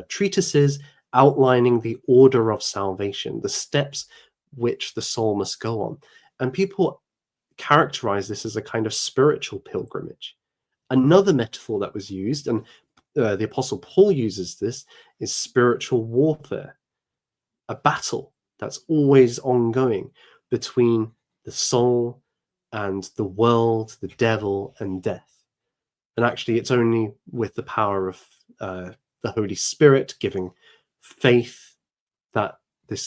treatises outlining the order of salvation, the steps which the soul must go on. And people characterize this as a kind of spiritual pilgrimage. Another metaphor that was used, and the Apostle Paul uses this, is spiritual warfare, a battle that's always ongoing between the soul and the world, the devil, and death. And actually, it's only with the power of the Holy Spirit giving faith that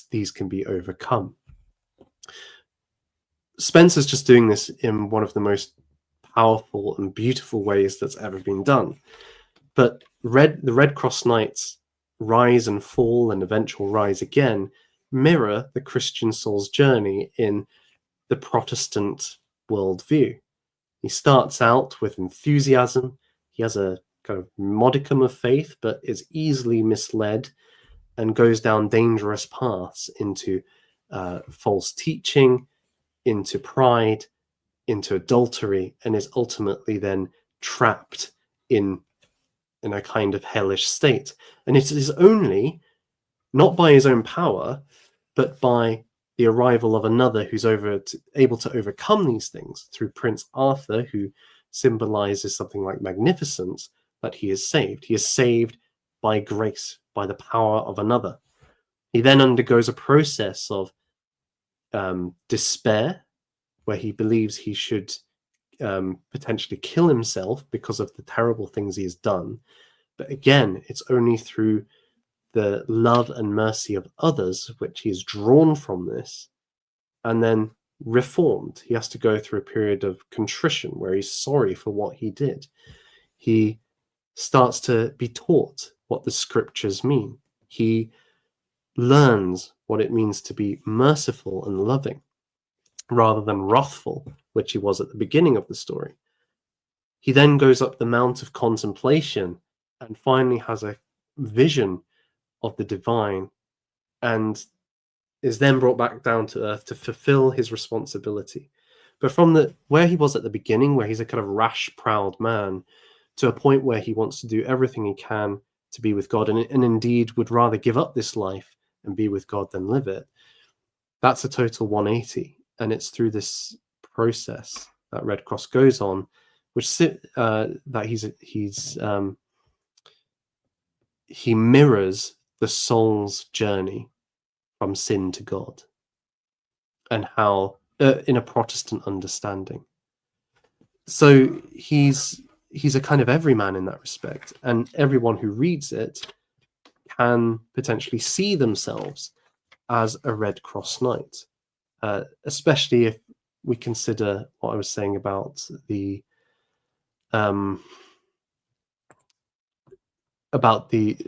these can be overcome. Spencer's just doing this in one of the most powerful and beautiful ways that's ever been done. But the Red Cross Knights' rise and fall and eventual rise again mirror the Christian soul's journey in the Protestant worldview. He starts out with enthusiasm. He has a kind of modicum of faith, but is easily misled and goes down dangerous paths into false teaching, into pride, into adultery, and is ultimately then trapped in a kind of hellish state. And it is only, not by his own power, but by the arrival of another who's able to overcome these things through Prince Arthur, who symbolizes something like magnificence, that he is saved. He is saved by grace, by the power of another. He then undergoes a process of despair, where he believes he should potentially kill himself because of the terrible things he has done. But again, it's only through the love and mercy of others which he is drawn from this and then reformed. He has to go through a period of contrition where he's sorry for what he did. He starts to be taught what the scriptures mean. He learns what it means to be merciful and loving rather than wrathful, which he was at the beginning of the story. He then goes up the mount of contemplation and finally has a vision of the divine and is then brought back down to earth to fulfill his responsibility. But from where he was at the beginning, where he's a kind of rash, proud man, to a point where he wants to do everything he can to be with God and indeed would rather give up this life and be with God than live it, that's a total 180. And it's through this process that Red Cross goes on, which that he mirrors the soul's journey from sin to God, and how in a Protestant understanding. So he's a kind of everyman in that respect, and everyone who reads it can potentially see themselves as a Red Cross Knight, especially if we consider what I was saying about the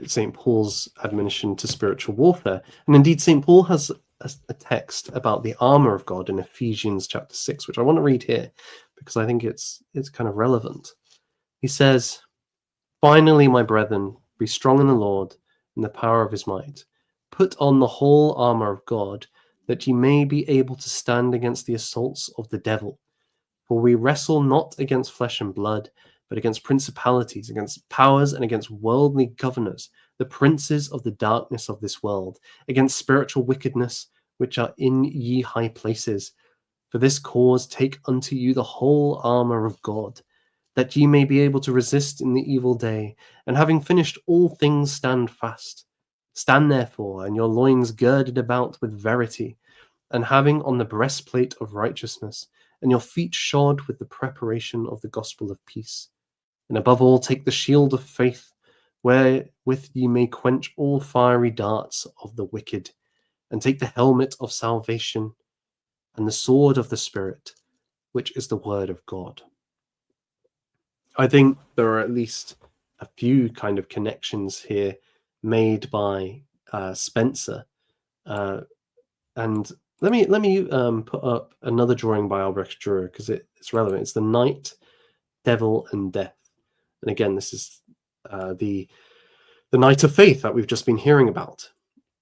St. Paul's admonition to spiritual warfare. And indeed, St. Paul has a text about the armor of God in Ephesians chapter 6, which I want to read here because I think it's kind of relevant. He says, "Finally, my brethren, be strong in the Lord and the power of his might. Put on the whole armor of God, that ye may be able to stand against the assaults of the devil. For we wrestle not against flesh and blood, but against principalities, against powers, and against worldly governors, the princes of the darkness of this world, against spiritual wickedness which are in ye high places. For this cause take unto you the whole armor of God, that ye may be able to resist in the evil day, and having finished all things stand fast. Stand therefore, and your loins girded about with verity, and having on the breastplate of righteousness, and your feet shod with the preparation of the gospel of peace. And above all, take the shield of faith, wherewith ye may quench all fiery darts of the wicked, and take the helmet of salvation, and the sword of the Spirit, which is the word of God." I think there are at least a few kind of connections here made by Spencer, and let me put up another drawing by Albrecht Dürer because it's relevant. It's the Knight, Devil, and Death, and again, this is the Knight of Faith that we've just been hearing about.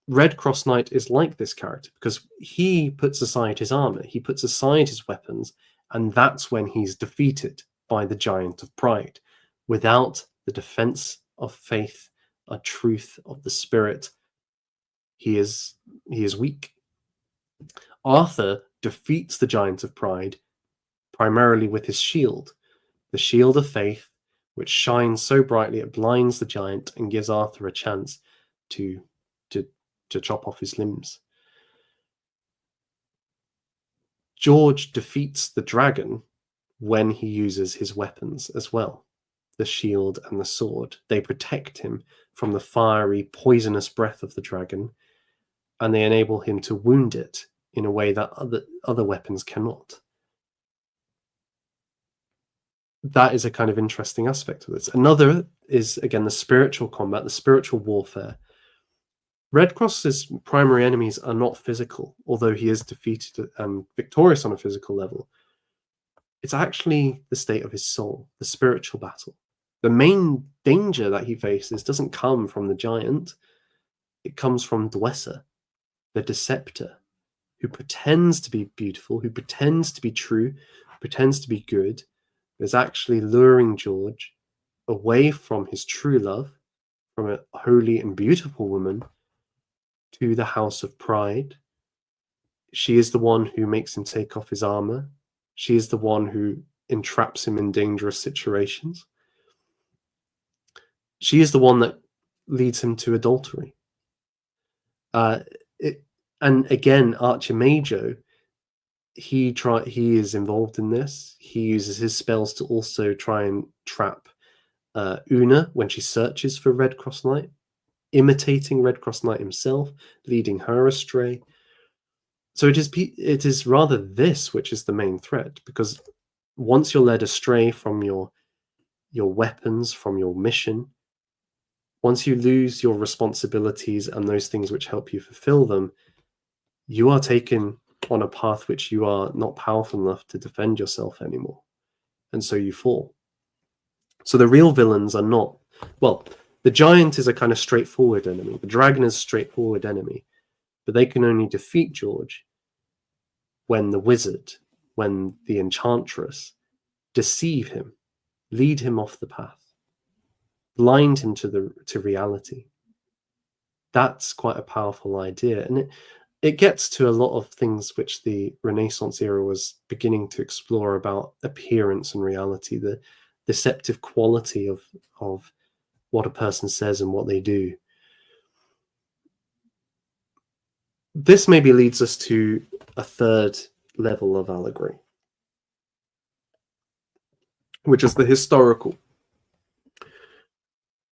Red Cross Knight is like this character because he puts aside his armor, he puts aside his weapons, and that's when he's defeated by the giant of pride. Without the defense of faith, a truth of the Spirit, he is weak. Arthur defeats the giant of pride primarily with his shield, the shield of faith, which shines so brightly it blinds the giant and gives Arthur a chance to chop off his limbs. George defeats the dragon when he uses his weapons as well, the shield and the sword. They protect him from the fiery, poisonous breath of the dragon, and they enable him to wound it in a way that other weapons cannot. That is a kind of interesting aspect of this. Another is, again, the spiritual combat, the spiritual warfare. Red Cross's primary enemies are not physical, although he is defeated and victorious on a physical level. It's actually the state of his soul, the spiritual battle. The main danger that he faces doesn't come from the giant. It comes from Dwesser, the deceptor, who pretends to be beautiful, who pretends to be true, pretends to be good, but is actually luring George away from his true love, from a holy and beautiful woman, to the house of pride. She is the one who makes him take off his armor. She is the one who entraps him in dangerous situations. She is the one that leads him to adultery. And again, Archimago, he is involved in this. He uses his spells to also try and trap Una when she searches for Red Cross Knight, imitating Red Cross Knight himself, leading her astray. So it is rather this which is the main threat, because once you're led astray from your weapons, from your mission, once you lose your responsibilities and those things which help you fulfill them, you are taken on a path which you are not powerful enough to defend yourself anymore. And so you fall. So the real villains are not, well, the giant is a kind of straightforward enemy. The dragon is a straightforward enemy. But they can only defeat George when the wizard, when the enchantress deceive him, lead him off the path, blind him to reality. That's quite a powerful idea. And it gets to a lot of things which the Renaissance era was beginning to explore about appearance and reality, the deceptive quality of what a person says and what they do. This maybe leads us to a third level of allegory, which is the historical.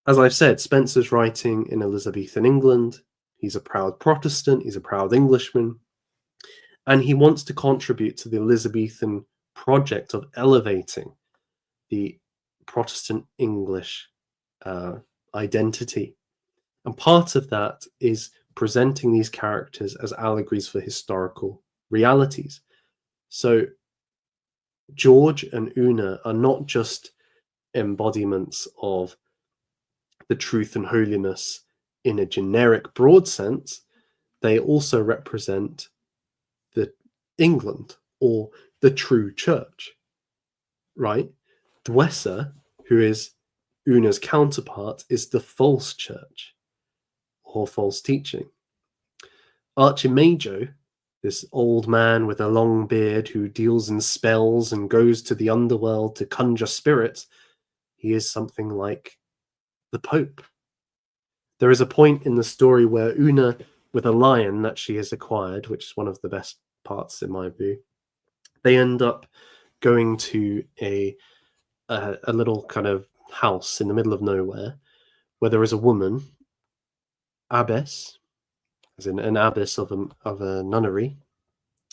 as I've said, Spencer's writing in Elizabethan England. He's a proud Protestant, he's a proud Englishman, and he wants to contribute to the Elizabethan project of elevating the Protestant English identity. And part of that is presenting these characters as allegories for historical realities. So George and Una are not just embodiments of the truth and holiness in a generic, broad sense. They also represent the England, or the true church, right? Dwesa, who is Una's counterpart, is the false church, or false teaching. Archimago, this old man with a long beard who deals in spells and goes to the underworld to conjure spirits, he is something like the Pope. There is a point in the story where Una, with a lion that she has acquired, which is one of the best parts in my view, they end up going to a little kind of house in the middle of nowhere where there is a woman, abbess, as in an abbess of a nunnery.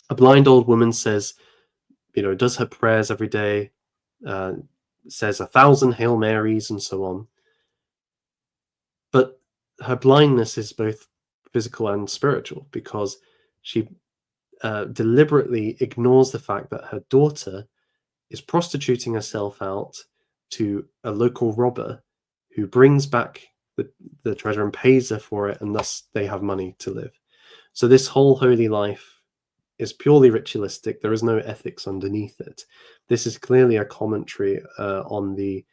A blind old woman says, does her prayers every day, says 1,000 Hail Marys and so on. But her blindness is both physical and spiritual, because she deliberately ignores the fact that her daughter is prostituting herself out to a local robber who brings back the treasure and pays her for it, and thus they have money to live. So this whole holy life is purely ritualistic. There is no ethics underneath it. This is clearly a commentary on the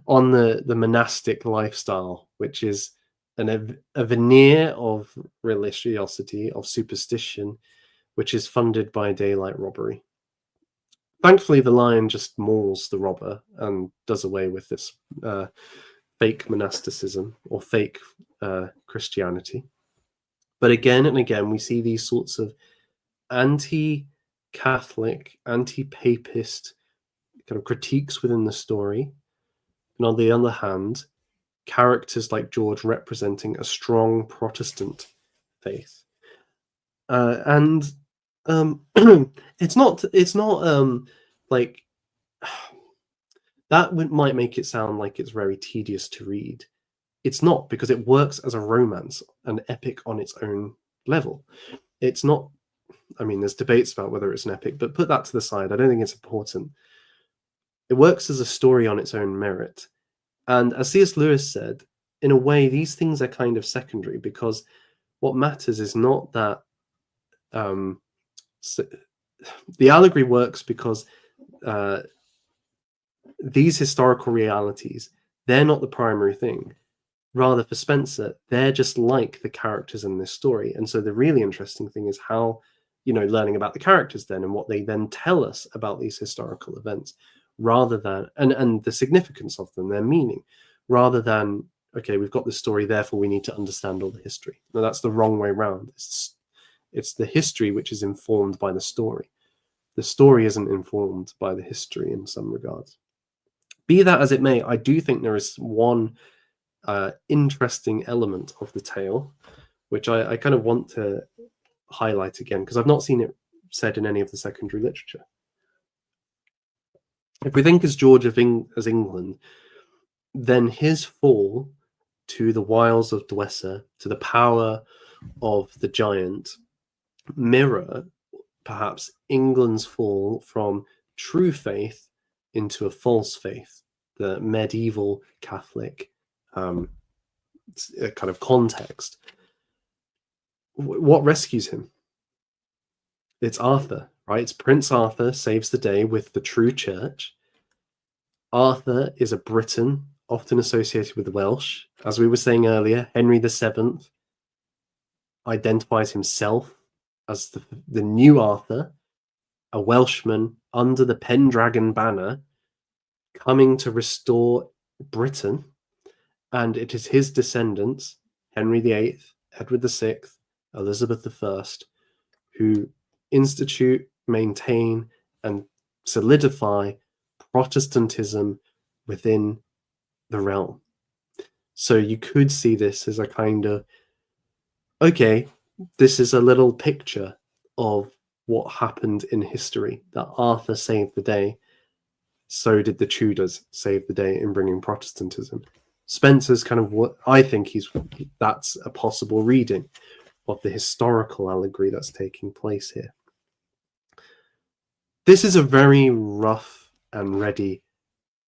on the monastic lifestyle, which is a veneer of religiosity, of superstition, which is funded by daylight robbery. Thankfully, the lion just mauls the robber and does away with this fake monasticism or fake Christianity. But again and again, we see these sorts of anti-Catholic, anti-papist kind of critiques within the story. And on the other hand, characters like George representing a strong Protestant faith. And it's not like that might make it sound like it's very tedious to read. It's not, because it works as a romance, an epic on its own level. It's not, there's debates about whether it's an epic, but put that to the side. I don't think it's important. It works as a story on its own merit. And as C.S. Lewis said, in a way, these things are kind of secondary, because what matters is not that the allegory works because these historical realities, they're not the primary thing. Rather, for Spencer, they're just like the characters in this story. And so the really interesting thing is how, learning about the characters then, and what they then tell us about these historical events, rather than, and the significance of them, their meaning, rather than, okay, we've got this story, therefore we need to understand all the history. No, that's the wrong way around. It's the history which is informed by the story. The story isn't informed by the history in some regards. Be that as it may, I do think there is one interesting element of the tale, which I kind of want to highlight again, because I've not seen it said in any of the secondary literature. If we think as George as England, then his fall to the wiles of Dwesa, to the power of the giant, mirror perhaps England's fall from true faith into a false faith, the medieval Catholic kind of context. What rescues him? It's Arthur, right? It's Prince Arthur saves the day with the true church. Arthur is a Briton, often associated with the Welsh. As we were saying earlier, Henry VII identifies himself as the new Arthur, a Welshman under the Pendragon banner, coming to restore Britain. And it is his descendants, Henry VIII, Edward VI, Elizabeth I, who institute, maintain, and solidify Protestantism within the realm. So you could see this as a kind of, okay, this is a little picture of what happened in history, that Arthur saved the day. So did the Tudors save the day in bringing Protestantism. Spencer's kind of what I think that's a possible reading of the historical allegory that's taking place here. This is a very rough and ready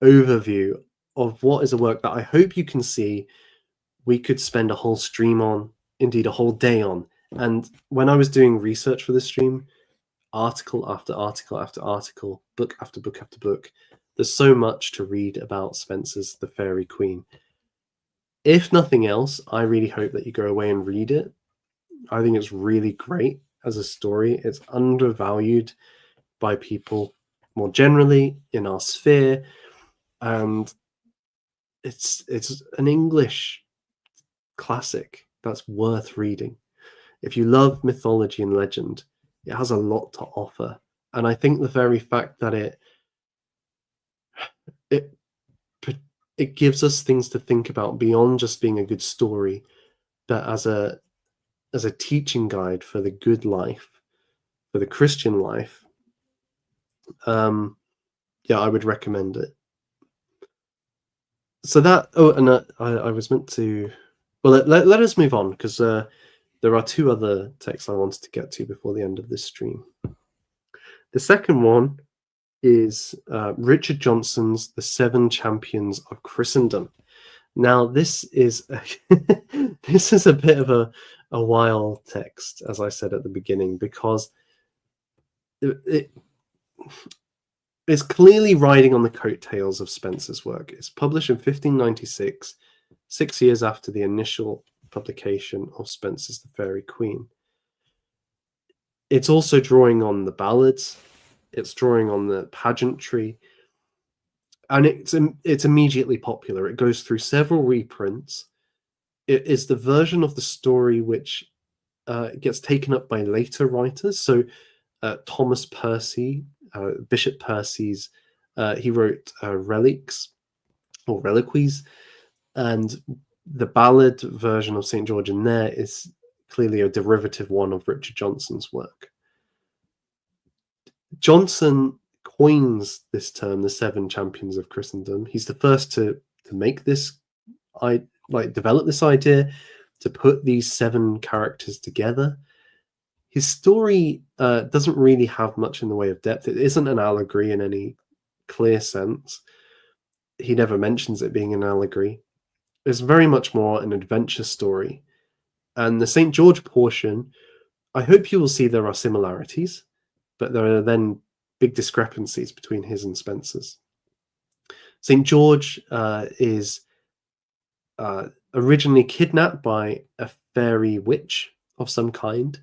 overview of what is a work that I hope you can see we could spend a whole stream on, indeed a whole day on. And when I was doing research for this stream, article after article after article, book after book after book, there's so much to read about Spencer's The Faerie Queene. If nothing else, I really hope that you go away and read it. I think it's really great as a story. It's undervalued by people more generally in our sphere, and it's an English classic that's worth reading. If you love mythology and legend, it has a lot to offer. And I think the very fact that it gives us things to think about beyond just being a good story, but as a teaching guide for the good life, for the Christian life, yeah, I would recommend it. So that, and I was meant to, well, let us move on, because there are two other texts I wanted to get to before the end of this stream. The second one is Richard Johnson's The Seven Champions of Christendom. Now, this is this is a bit of a wild text, as I said at the beginning, because it's clearly riding on the coattails of Spencer's work. It's published in 1596, 6 years after the initial publication of Spencer's The Faerie Queene. It's also drawing on the ballads. It's drawing on the pageantry, and it's immediately popular. It goes through several reprints. It is the version of the story which gets taken up by later writers. So Thomas Percy, Bishop Percy's, he wrote Reliques or Reliquies, and the ballad version of St. George in there is clearly a derivative one of Richard Johnson's work. Johnson coins this term, the Seven Champions of Christendom. He's the first to make this, develop this idea, to put these seven characters together. His story doesn't really have much in the way of depth. It isn't an allegory in any clear sense. He never mentions it being an allegory. It's very much more an adventure story. And the St. George portion, I hope you will see there are similarities, but there are then big discrepancies between his and Spencer's. St. George is originally kidnapped by a fairy witch of some kind.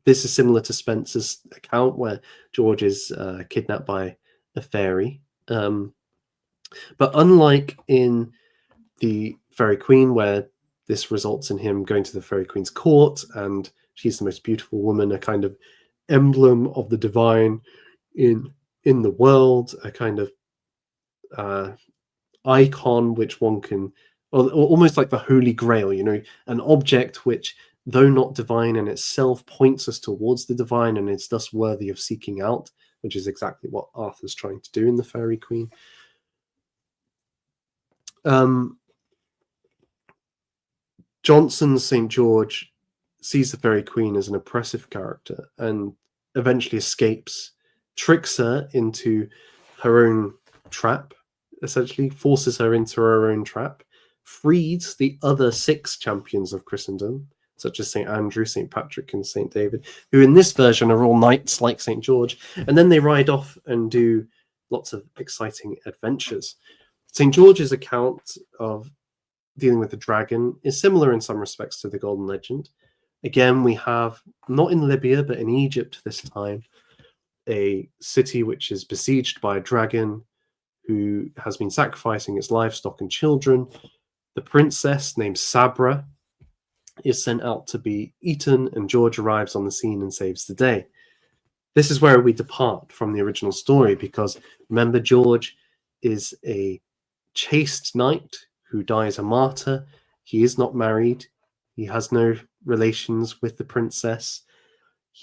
This is similar to Spencer's account, where George is kidnapped by a fairy. But unlike in the Faerie Queene, where this results in him going to the Faerie Queene's court, and she's the most beautiful woman, a kind of emblem of the divine in the world, a kind of icon which one can, or almost like the Holy Grail, an object which, though not divine in itself, points us towards the divine and is thus worthy of seeking out, which is exactly what Arthur's trying to do in the Faerie Queene. Johnson's St. George sees the Faerie Queene as an oppressive character and eventually escapes, tricks her into her own trap, essentially forces her into her own trap, frees the other 6 champions of Christendom, such as St. Andrew, St. Patrick, and St. David, who in this version are all knights like St. George, and then they ride off and do lots of exciting adventures. St. George's account of dealing with the dragon is similar in some respects to the Golden Legend. Again, we have, not in Libya, but in Egypt this time, a city which is besieged by a dragon who has been sacrificing its livestock and children. The princess, named Sabra, is sent out to be eaten, and George arrives on the scene and saves the day. This is where we depart from the original story, because remember, George is a chaste knight who dies a martyr. He is not married. He has no relations with the princess.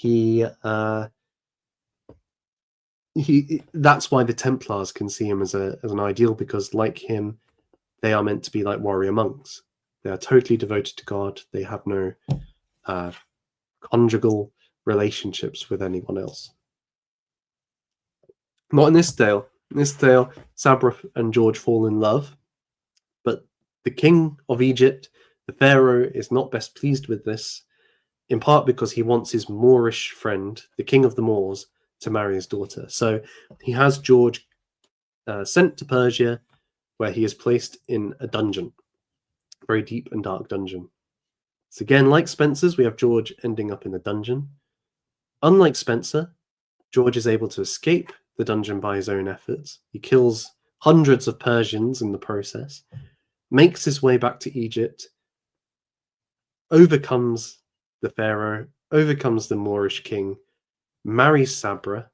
That's why the Templars can see him as an ideal, because like him, they are meant to be like warrior monks. They are totally devoted to God. They have no conjugal relationships with anyone else. Not in this tale. In this tale, Sabra and George fall in love, but the king of Egypt, the pharaoh, is not best pleased with this, in part because he wants his Moorish friend, the king of the Moors, to marry his daughter. So he has George sent to Persia, where he is placed in a dungeon, a very deep and dark dungeon. So again, like Spencer's, we have George ending up in the dungeon. Unlike Spencer, George is able to escape the dungeon by his own efforts. He kills hundreds of Persians in the process, makes his way back to Egypt, overcomes the pharaoh, overcomes the Moorish king, marries Sabra.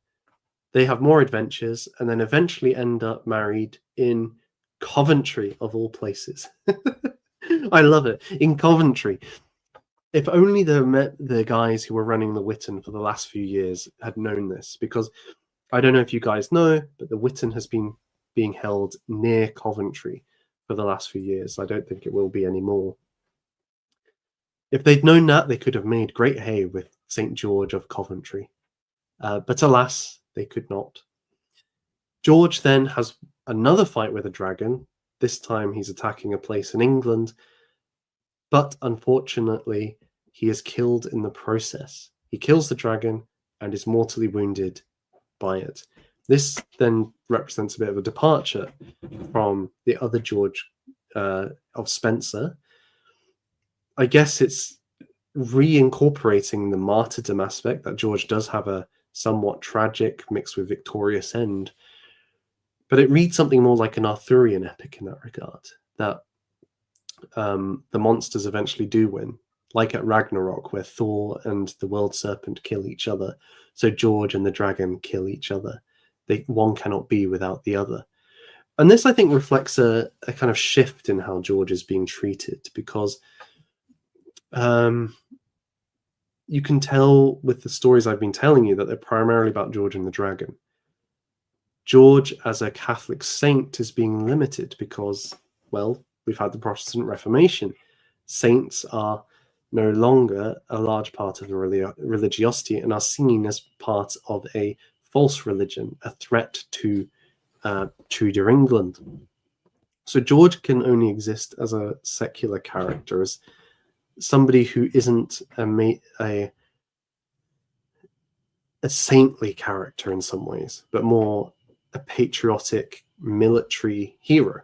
They have more adventures, and then eventually end up married in Coventry, of all places. I love it. In Coventry. If only the guys who were running the Witten for the last few years had known this, because I don't know if you guys know, but the Witten has been being held near Coventry for the last few years. I don't think it will be anymore. If they'd known that, they could have made great hay with St. George of Coventry. But alas, they could not. George then has another fight with a dragon. This time he's attacking a place in England. But unfortunately, he is killed in the process. He kills the dragon and is mortally wounded by it. This then represents a bit of a departure from the other George of Spencer. I guess it's reincorporating the martyrdom aspect, that George does have a somewhat tragic mixed with victorious end. But it reads something more like an Arthurian epic in that regard, that the monsters eventually do win, like at Ragnarok, where Thor and the world serpent kill each other. So George and the dragon kill each other. One cannot be without the other. And this, I think, reflects a kind of shift in how George is being treated, because you can tell with the stories I've been telling you that they're primarily about George and the dragon. George, as a Catholic saint, is being limited because, well, we've had the Protestant Reformation. Saints are no longer a large part of the religiosity and are seen as part of a false religion, a threat to Tudor England. So George can only exist as a secular character, as somebody who isn't a saintly character in some ways, but more a patriotic military hero.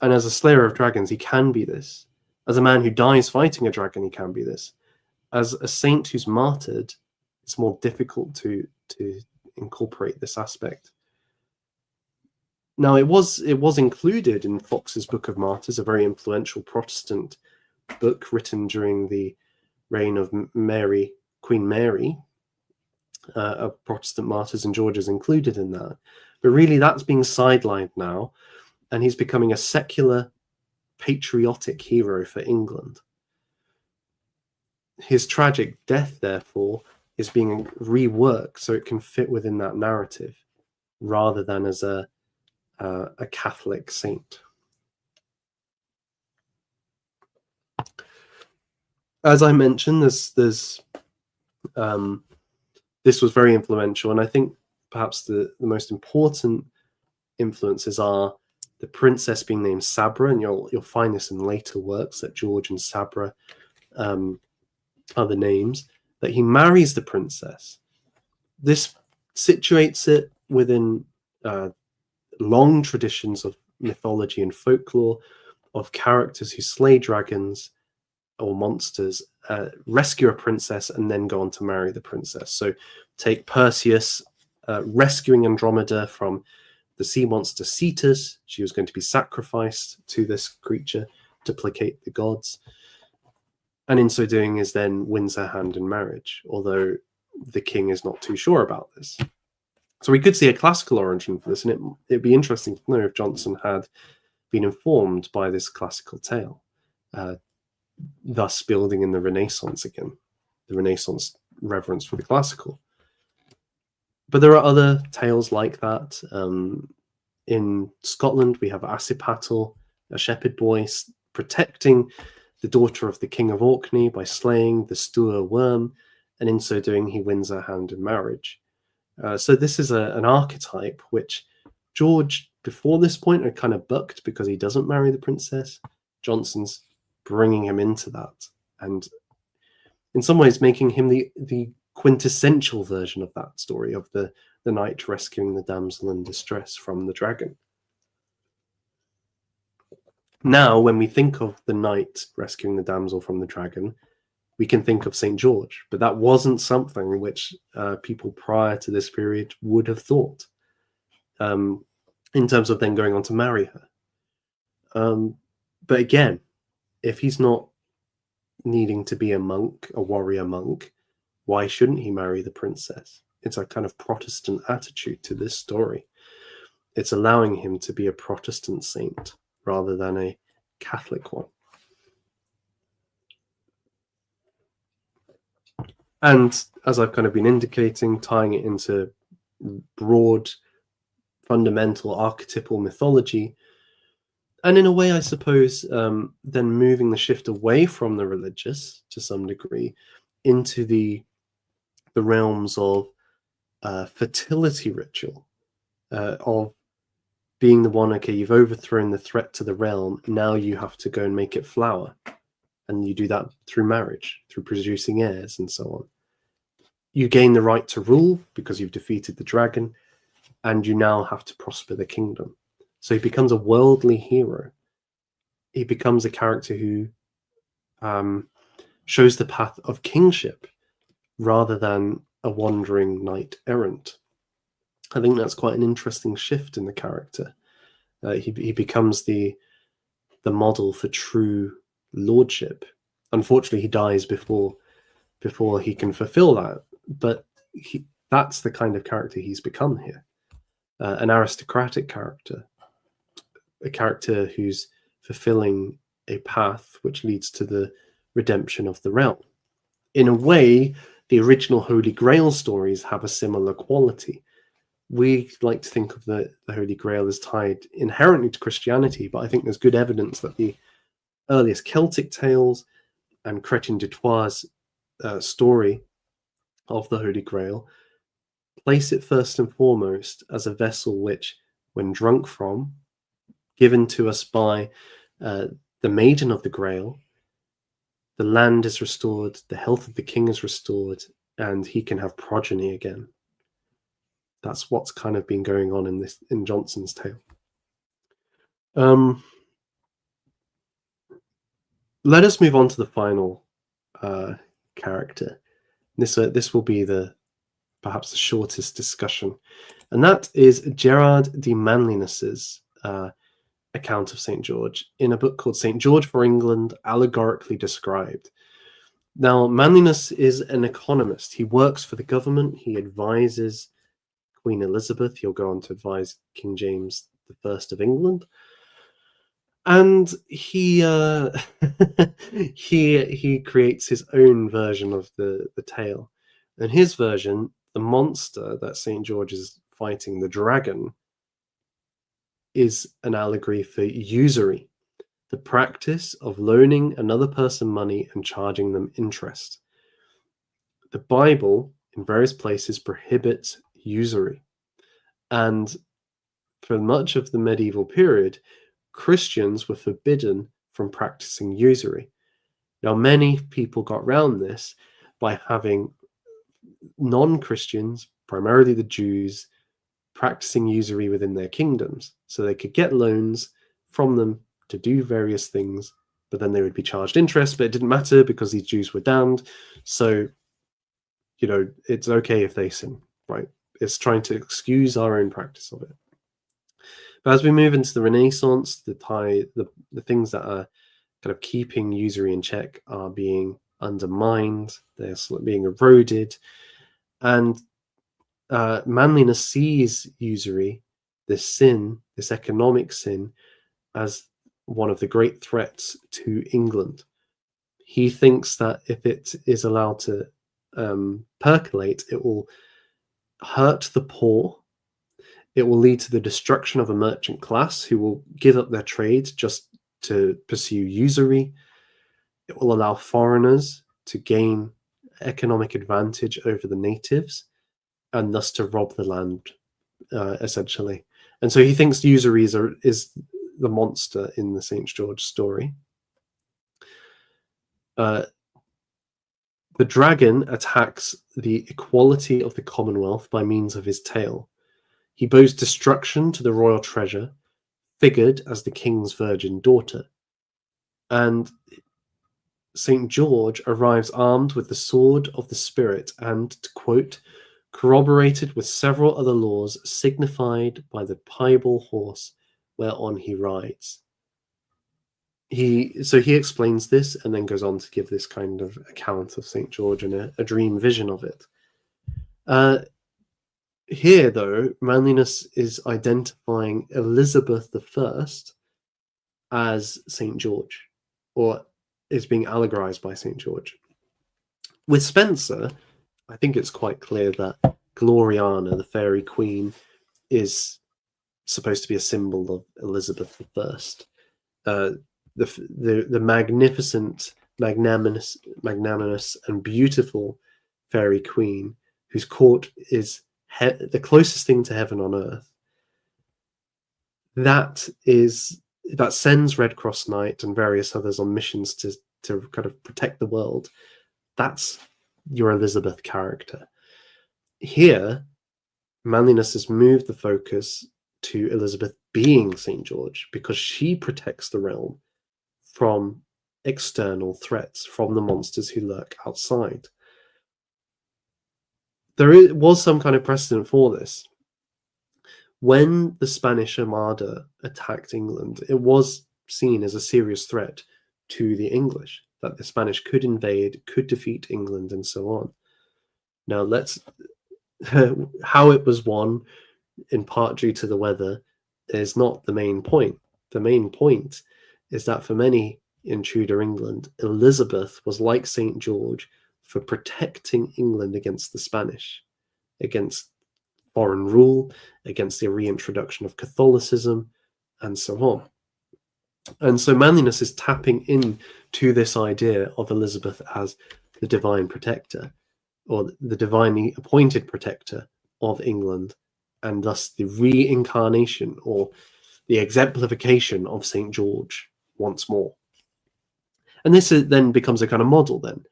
And as a slayer of dragons, he can be this. As a man who dies fighting a dragon, he can be this. As a saint who's martyred, it's more difficult to incorporate this aspect. Now, it was included in Fox's Book of Martyrs, a very influential Protestant book written during the reign of Mary, Queen Mary, of Protestant martyrs, and George is included in that. But really, that's being sidelined now, and he's becoming a secular, patriotic hero for England. His tragic death, therefore, is being reworked so it can fit within that narrative, rather than as a Catholic saint. As I mentioned, this was very influential, and I think perhaps the most important influences are the princess being named Sabra, and you'll find this in later works that George and Sabra are the names, that he marries the princess. This situates it within long traditions of mythology and folklore of characters who slay dragons or monsters, rescue a princess, and then go on to marry the princess. So take Perseus rescuing Andromeda from the sea monster Cetus. She was going to be sacrificed to this creature to placate the gods. And in so doing is then wins her hand in marriage, although the king is not too sure about this. So we could see a classical origin for this, and it'd be interesting to know if Johnson had been informed by this classical tale, thus building in the Renaissance again, the Renaissance reverence for the classical. But there are other tales like that. In Scotland, we have Asipattle, a shepherd boy protecting the daughter of the King of Orkney by slaying the Stour worm, and in so doing, he wins her hand in marriage. So this is an archetype which George, before this point, had kind of bucked because he doesn't marry the princess. Johnson's bringing him into that, and in some ways making him the quintessential version of that story of the knight rescuing the damsel in distress from the dragon. Now, when we think of the knight rescuing the damsel from the dragon, we can think of St. George, but that wasn't something which people prior to this period would have thought, in terms of then going on to marry her. But again, if he's not needing to be a monk, a warrior monk, why shouldn't he marry the princess? It's a kind of Protestant attitude to this story. It's allowing him to be a Protestant saint rather than a Catholic one. And as I've kind of been indicating, tying it into broad, fundamental archetypal mythology, and in a way, I suppose, then moving the shift away from the religious to some degree into the realms of fertility ritual, of being the one, okay, you've overthrown the threat to the realm, now you have to go and make it flower. And you do that through marriage, through producing heirs and so on. You gain the right to rule because you've defeated the dragon, and you now have to prosper the kingdom. So he becomes a worldly hero. He becomes a character who shows the path of kingship rather than a wandering knight errant. I think that's quite an interesting shift in the character. He becomes the model for true lordship. Unfortunately, he dies before he can fulfill that, but that's the kind of character he's become here. An aristocratic character, a character who's fulfilling a path which leads to the redemption of the realm. In a way, the original Holy Grail stories have a similar quality. We like to think of the Holy Grail as tied inherently to Christianity, but I think there's good evidence that the earliest Celtic tales and Chrétien de Troyes' story of the Holy Grail place it first and foremost as a vessel which, when drunk from, given to us by the maiden of the Grail, the land is restored, the health of the king is restored, and he can have progeny again. That's what's kind of been going on in Johnson's tale. Let us move on to the final character. This will be perhaps the shortest discussion, and that is Gerard de Manliness's account of St. George in a book called St. George for England, Allegorically Described. Now, Manliness is an economist. He works for the government. He advises Queen Elizabeth. He'll go on to advise King James I of England. And he he creates his own version of the tale. In his version, the monster that St. George is fighting, the dragon, is an allegory for usury, the practice of loaning another person money and charging them interest. The Bible, in various places, prohibits usury. And for much of the medieval period, Christians were forbidden from practicing usury. Now, many people got around this by having non-Christians, primarily the Jews, practicing usury within their kingdoms. So they could get loans from them to do various things, but then they would be charged interest, but it didn't matter because these Jews were damned. So, it's okay if they sin, right? It's trying to excuse our own practice of it. But as we move into the Renaissance, the things that are kind of keeping usury in check are being undermined, they're being eroded, and Manliness sees usury, this sin, this economic sin, as one of the great threats to England. He thinks that if it is allowed to percolate, it will hurt the poor. It will lead to the destruction of a merchant class who will give up their trade just to pursue usury. It will allow foreigners to gain economic advantage over the natives and thus to rob the land, essentially. And so he thinks usury is the monster in the St. George story. The dragon attacks the equality of the Commonwealth by means of his tail. He bows destruction to the royal treasure, figured as the king's virgin daughter. And St. George arrives armed with the sword of the spirit and, to quote, corroborated with several other laws signified by the piebald horse whereon he rides. He explains this and then goes on to give this kind of account of St. George and a dream vision of it. Here, though, Manliness is identifying Elizabeth I as St. George, or is being allegorized by St. George. With Spencer, I think it's quite clear that Gloriana, the fairy queen, is supposed to be a symbol of Elizabeth I. The magnificent, magnanimous, and beautiful fairy queen, whose court is the closest thing to heaven on earth. That sends Red Cross Knight and various others on missions to kind of protect the world. That's your Elizabeth character. Here, Manliness has moved the focus to Elizabeth being St. George because she protects the realm from external threats, from the monsters who lurk outside. There was some kind of precedent for this. When the Spanish Armada attacked England, it was seen as a serious threat to the English, that the Spanish could invade, could defeat England, and so on. Now, how it was won, in part due to the weather, is not the main point. The main point is that for many in Tudor England, Elizabeth was like St. George for protecting England against the Spanish, against foreign rule, against the reintroduction of Catholicism, and so on. And so Manliness is tapping into this idea of Elizabeth as the divine protector, or the divinely appointed protector of England, and thus the reincarnation or the exemplification of St. George once more. And this then becomes a kind of model then,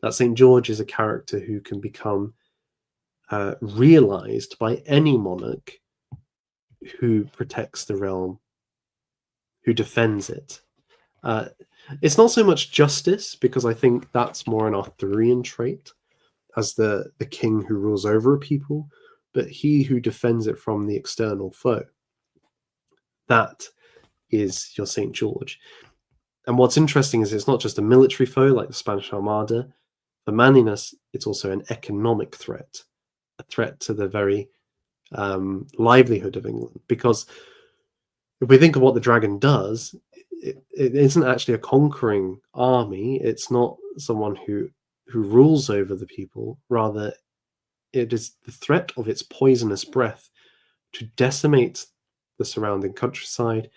that St. George is a character who can become realized by any monarch who protects the realm, who defends it. It's not so much justice, because I think that's more an Arthurian trait, as the king who rules over a people, but he who defends it from the external foe. That is your St. George. And what's interesting is it's not just a military foe like the Spanish Armada. For Manliness, it's also an economic threat, a threat to the very livelihood of England. Because if we think of what the dragon does, it isn't actually a conquering army. It's not someone who rules over the people. Rather, it is the threat of its poisonous breath to decimate the surrounding countryside,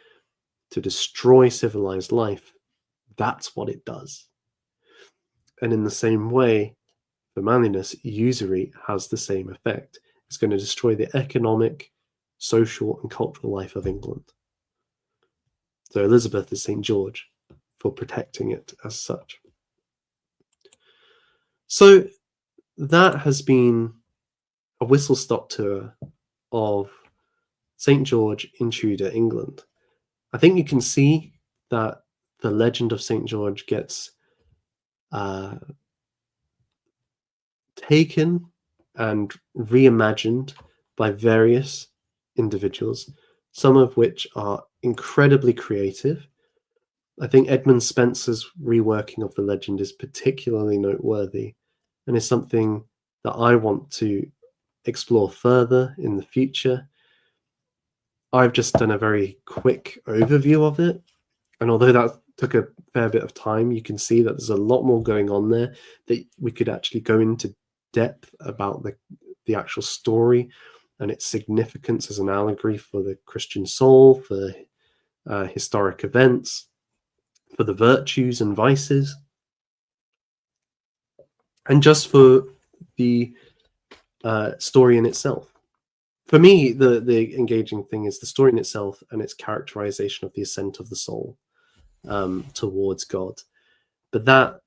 to destroy civilized life. That's what it does. And in the same way, for Manliness, usury has the same effect. It's going to destroy the economic, social, and cultural life of England. So Elizabeth is St. George for protecting it as such. So that has been a whistle-stop tour of St. George in Tudor England. I think you can see that the legend of St. George gets taken and reimagined by various individuals, some of which are incredibly creative. I think Edmund Spencer's reworking of the legend is particularly noteworthy and is something that I want to explore further in the future. I've just done a very quick overview of it, and although that took a fair bit of time, you can see that there's a lot more going on there, that we could actually go into depth about the actual story and its significance as an allegory for the Christian soul, for historic events, for the virtues and vices, and just for the story in itself. For me, the engaging thing is the story in itself and its characterization of the ascent of the soul towards God. But that,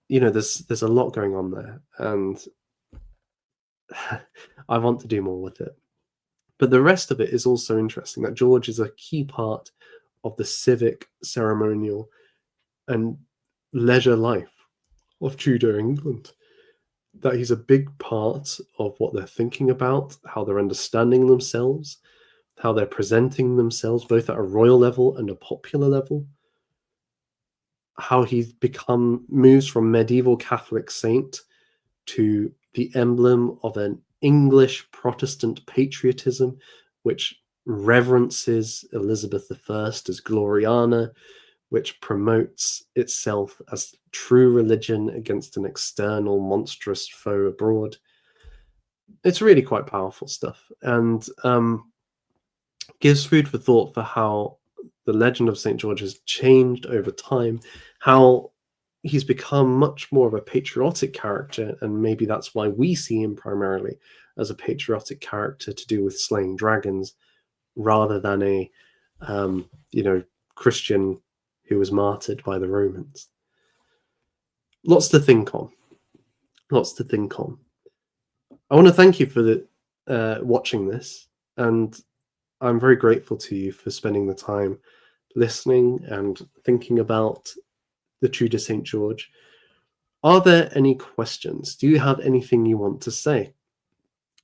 there's a lot going on there, and I want to do more with it. But the rest of it is also interesting, that George is a key part of the civic, ceremonial, and leisure life of Tudor England. That he's a big part of what they're thinking about, how they're understanding themselves, how they're presenting themselves, both at a royal level and a popular level. How he's moves from medieval Catholic saint to the emblem of an English Protestant patriotism, which reverences Elizabeth I as Gloriana, which promotes itself as true religion against an external monstrous foe abroad. It's really quite powerful stuff, and gives food for thought for how the legend of St. George has changed over time, how he's become much more of a patriotic character, and maybe that's why we see him primarily as a patriotic character to do with slaying dragons, rather than a Christian who was martyred by the Romans. Lots to think on. I want to thank you for watching this, and I'm very grateful to you for spending the time listening and thinking about the Tudor St. George. Are there any questions? Do you have anything you want to say?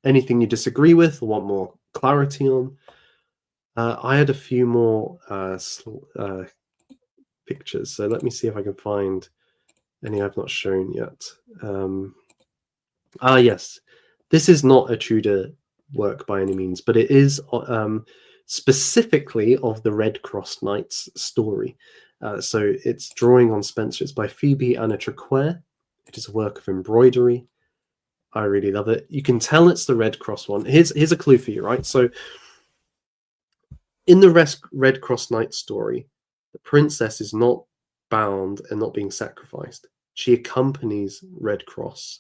Anything you disagree with or want more clarity on? I had a few more pictures, so let me see if I can find any I've not shown yet. Yes, this is not a Tudor work by any means, but it is specifically of the Red Cross Knights story. So it's drawing on Spenser. It's by Phoebe Anna Traquair. It is a work of embroidery. I really love it. You can tell it's the Red Cross one. Here's a clue for you, right? So in the Red Cross Knight story, the princess is not bound and not being sacrificed. She accompanies Red Cross,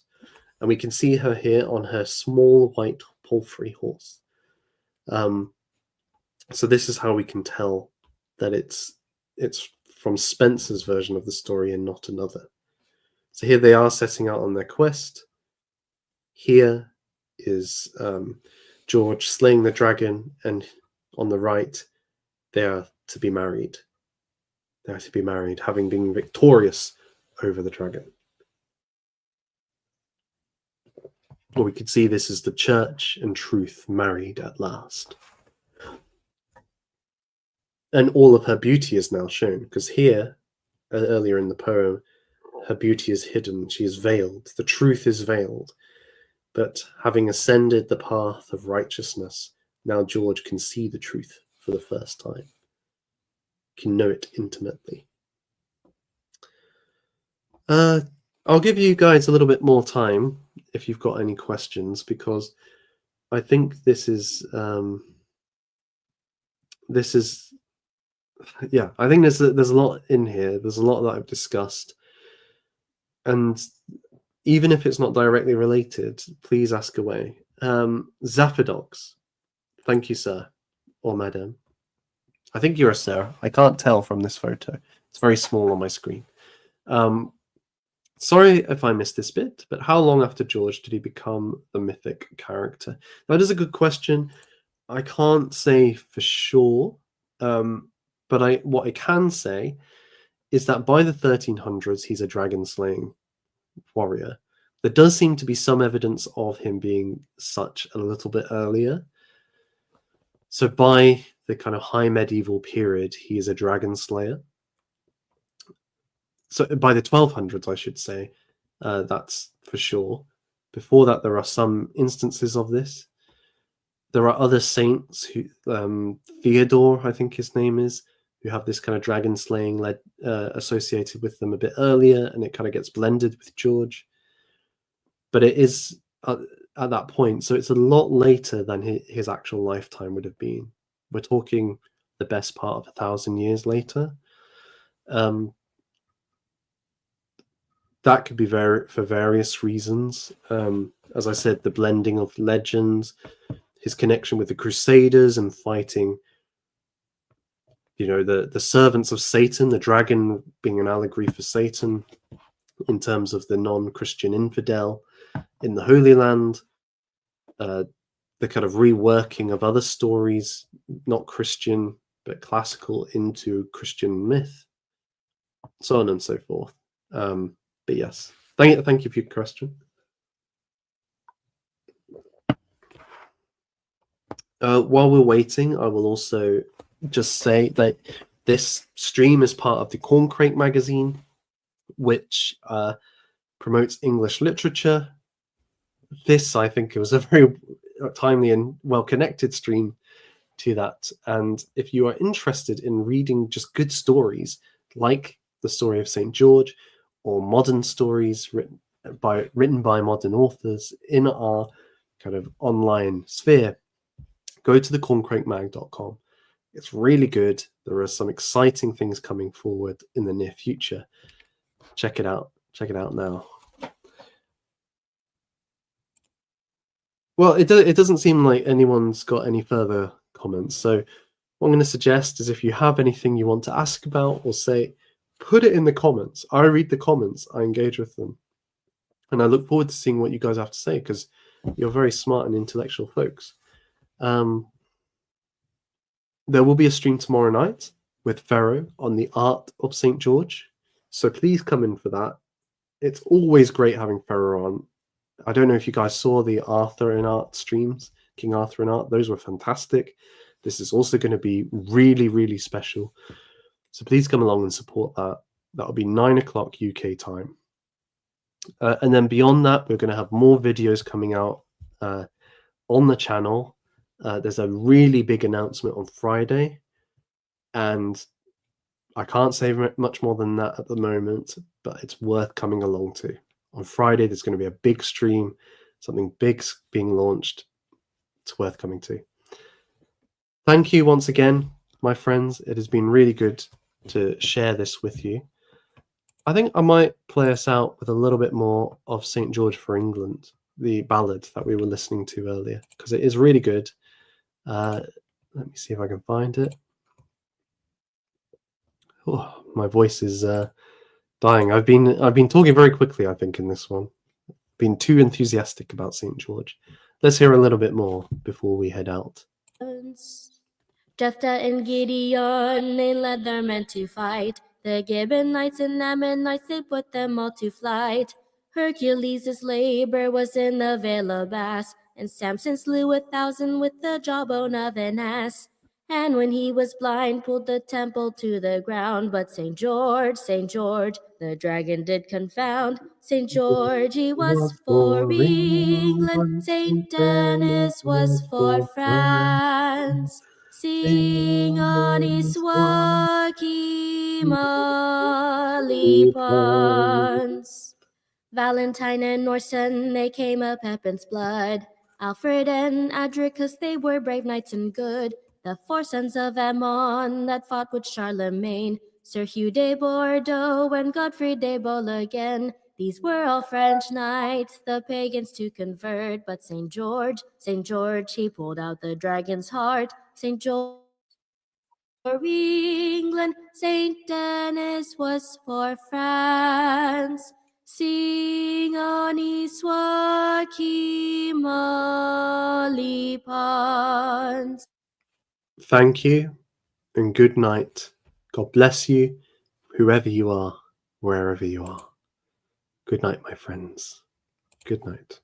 and we can see her here on her small white palfrey horse. So this is how we can tell that it's from Spenser's version of the story and not another. So here they are setting out on their quest. Here is George slaying the dragon, and on the right, they are to be married. They are to be married, having been victorious over the dragon. Or we could see this as the church and truth married at last. And all of her beauty is now shown, because here, earlier in the poem, her beauty is hidden. She is veiled. The truth is veiled. But having ascended the path of righteousness, now George can see the truth for the first time, can know it intimately. I'll give you guys a little bit more time if you've got any questions, because I think this is I think there's a lot in here. There's a lot that I've discussed, and even if it's not directly related, please ask away. Zappadox, thank you, sir or madam. I think you're a sir. I can't tell from this photo. It's very small on my screen. Sorry if I missed this bit, but how long after George did he become the mythic character? That is a good question. I can't say for sure, but what I can say is that by the 1300s, he's a dragon-slaying warrior. There does seem to be some evidence of him being such a little bit earlier. So by the kind of high medieval period, he is a dragon slayer. So by the 1200s, I should say, that's for sure. Before that, there are some instances of this. There are other saints who, Theodore, I think his name is, who have this kind of dragon slaying associated with them a bit earlier, and it kind of gets blended with George. But it is at that point, so it's a lot later than his actual lifetime would have been. We're talking the best part of 1,000 years later. That could be for various reasons. As I said, the blending of legends, his connection with the Crusaders and fighting, the servants of Satan, the dragon being an allegory for Satan in terms of the non-Christian infidel in the Holy Land, the kind of reworking of other stories, not Christian, but classical, into Christian myth, so on and so forth. But yes, thank you for your question. While we're waiting, I will also just say that this stream is part of the Corncrakes magazine, which promotes English literature. This, I think, it was a very timely and well-connected stream to that. And if you are interested in reading just good stories, like the story of St. George, or modern stories written by modern authors in our kind of online sphere, go to thecorncrakemag.com. It's really good. There are some exciting things coming forward in the near future. Check it out. Check it out now. Well, it doesn't seem like anyone's got any further comments. So what I'm going to suggest is, if you have anything you want to ask about or say, put it in the comments. I read the comments. I engage with them. And I look forward to seeing what you guys have to say, because you're very smart and intellectual folks. There will be a stream tomorrow night with Pharaoh on the art of St. George. So please come in for that. It's always great having Pharaoh on. I don't know if you guys saw the Arthur in Art streams, King Arthur in Art. Those were fantastic. This is also going to be really, really special. So please come along and support that. That'll be 9 o'clock UK time. And then beyond that, we're going to have more videos coming out on the channel. There's a really big announcement on Friday, and I can't say much more than that at the moment, but it's worth coming along to. On Friday, there's going to be a big stream, something big's being launched. It's worth coming to. Thank you once again, my friends. It has been really good to share this with you. I think I might play us out with a little bit more of St. George for England, the ballad that we were listening to earlier, because it is really good. Let me see if I can find it. Oh, my voice is dying. I've been talking very quickly, I think, in this one. Been too enthusiastic about St. George. Let's hear a little bit more before we head out. Jephthah and Gideon, they led their men to fight. The Gibeonites and Ammonites, they put them all to flight. Hercules' labor was in the vale of Bass, and Samson slew 1,000 with the jawbone of an ass. And when he was blind, pulled the temple to the ground. But St. George, the dragon did confound. St. George, he was for England, St. Denis was for France. Sing on his wacky molly pons. Valentine and Orson, they came of Pepin's blood. Alfred and Adricus, they were brave knights and good. The 4 sons of Ammon that fought with Charlemagne, Sir Hugh de Bordeaux and Godfrey de Bologne. These were all French knights, the pagans to convert. But St. George, he pulled out the dragon's heart. St. George for England, St. Denis was for France. Sing on his wacky molly pons. Thank you and good night. God bless you, whoever you are, wherever you are. Good night, my friends. Good night.